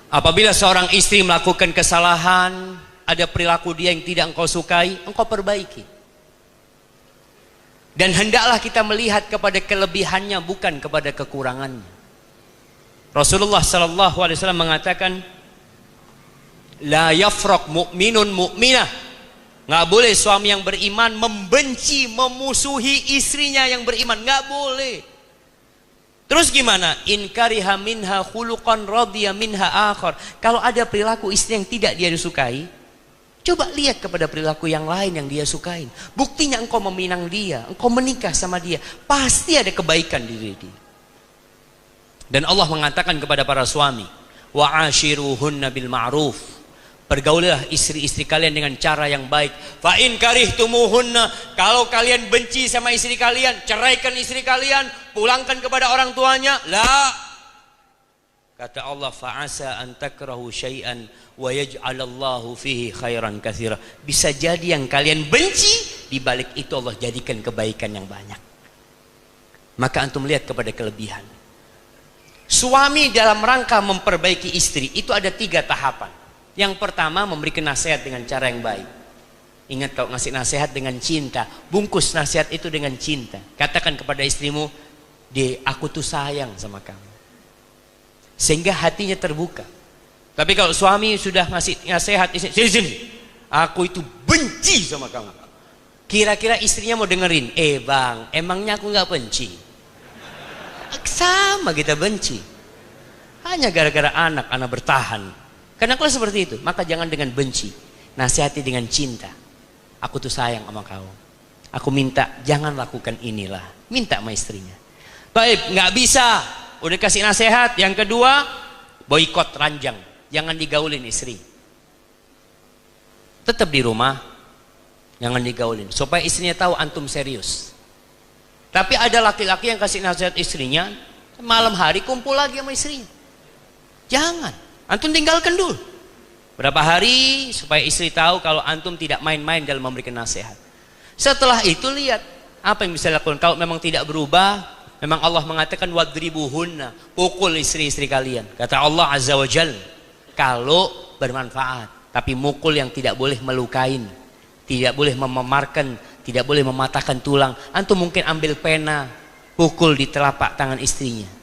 Apabila seorang istri melakukan kesalahan, ada perilaku dia yang tidak engkau sukai, engkau perbaiki. Dan hendaklah kita melihat kepada kelebihannya, bukan kepada kekurangannya. Rasulullah sallallahu alaihi wasallam mengatakan, la yafraq mu'minun mu'minah. Nggak boleh suami yang beriman membenci, memusuhi istrinya yang beriman. Nggak boleh. Terus gimana? In kariha minha khuluqan radiya minha akhar. Kalau ada perilaku istri yang tidak dia disukai, coba lihat kepada perilaku yang lain yang dia sukain. Buktinya engkau meminang dia, engkau menikah sama dia, pasti ada kebaikan di diri dia. Dan Allah mengatakan kepada para suami, wa ashiruhunna bil ma'ruf. Pergaulilah istri-istri kalian dengan cara yang baik. Fa in karihtumuhunna, kalau kalian benci sama istri kalian, ceraikan istri kalian, pulangkan kepada orang tuanya. La. Kata Allah, fa'asa an takrahu syai'an wa yaj'alallahu fihi khairan katsira. Bisa jadi yang kalian benci, di balik itu Allah jadikan kebaikan yang banyak. Maka antum lihat kepada kelebihan. Suami dalam rangka memperbaiki istri itu ada 3 tahapan. Yang pertama, memberikan nasihat dengan cara yang baik. Ingat, kalau ngasih nasihat dengan cinta, bungkus nasihat itu dengan cinta. Katakan kepada istrimu, "De, aku tuh sayang sama kamu." Sehingga hatinya terbuka. Tapi kalau suami sudah ngasih nasihat istri, "Sini, aku itu benci sama kamu." Kira-kira istrinya mau dengerin? Bang, emangnya aku gak benci? Sama kita benci. Hanya gara-gara anak bertahan. Karena kalau seperti itu, maka jangan dengan benci. Nasihati dengan cinta. Aku tuh sayang sama kamu. aku minta jangan lakukan inilah. Minta sama istrinya. Baik, nggak bisa. Udah kasih nasihat. Yang kedua, boikot ranjang. Jangan digaulin istri. Tetap di rumah, jangan digaulin. Supaya istrinya tahu antum serius. Tapi ada laki-laki yang kasih nasihat istrinya, malam hari kumpul lagi sama istrinya. Jangan. Antum tinggalkan dulu. Berapa hari supaya istri tahu kalau antum tidak main-main dalam memberikan nasihat. Setelah itu lihat apa yang bisa dilakukan. Kalau memang tidak berubah, memang Allah mengatakan wadribuhunna, pukul istri-istri kalian. Kata Allah Azza wa Jalla, kalau bermanfaat, tapi mukul yang tidak boleh melukain, tidak boleh memamarkan, tidak boleh mematahkan tulang. Antum mungkin ambil pena, pukul di telapak tangan istrinya.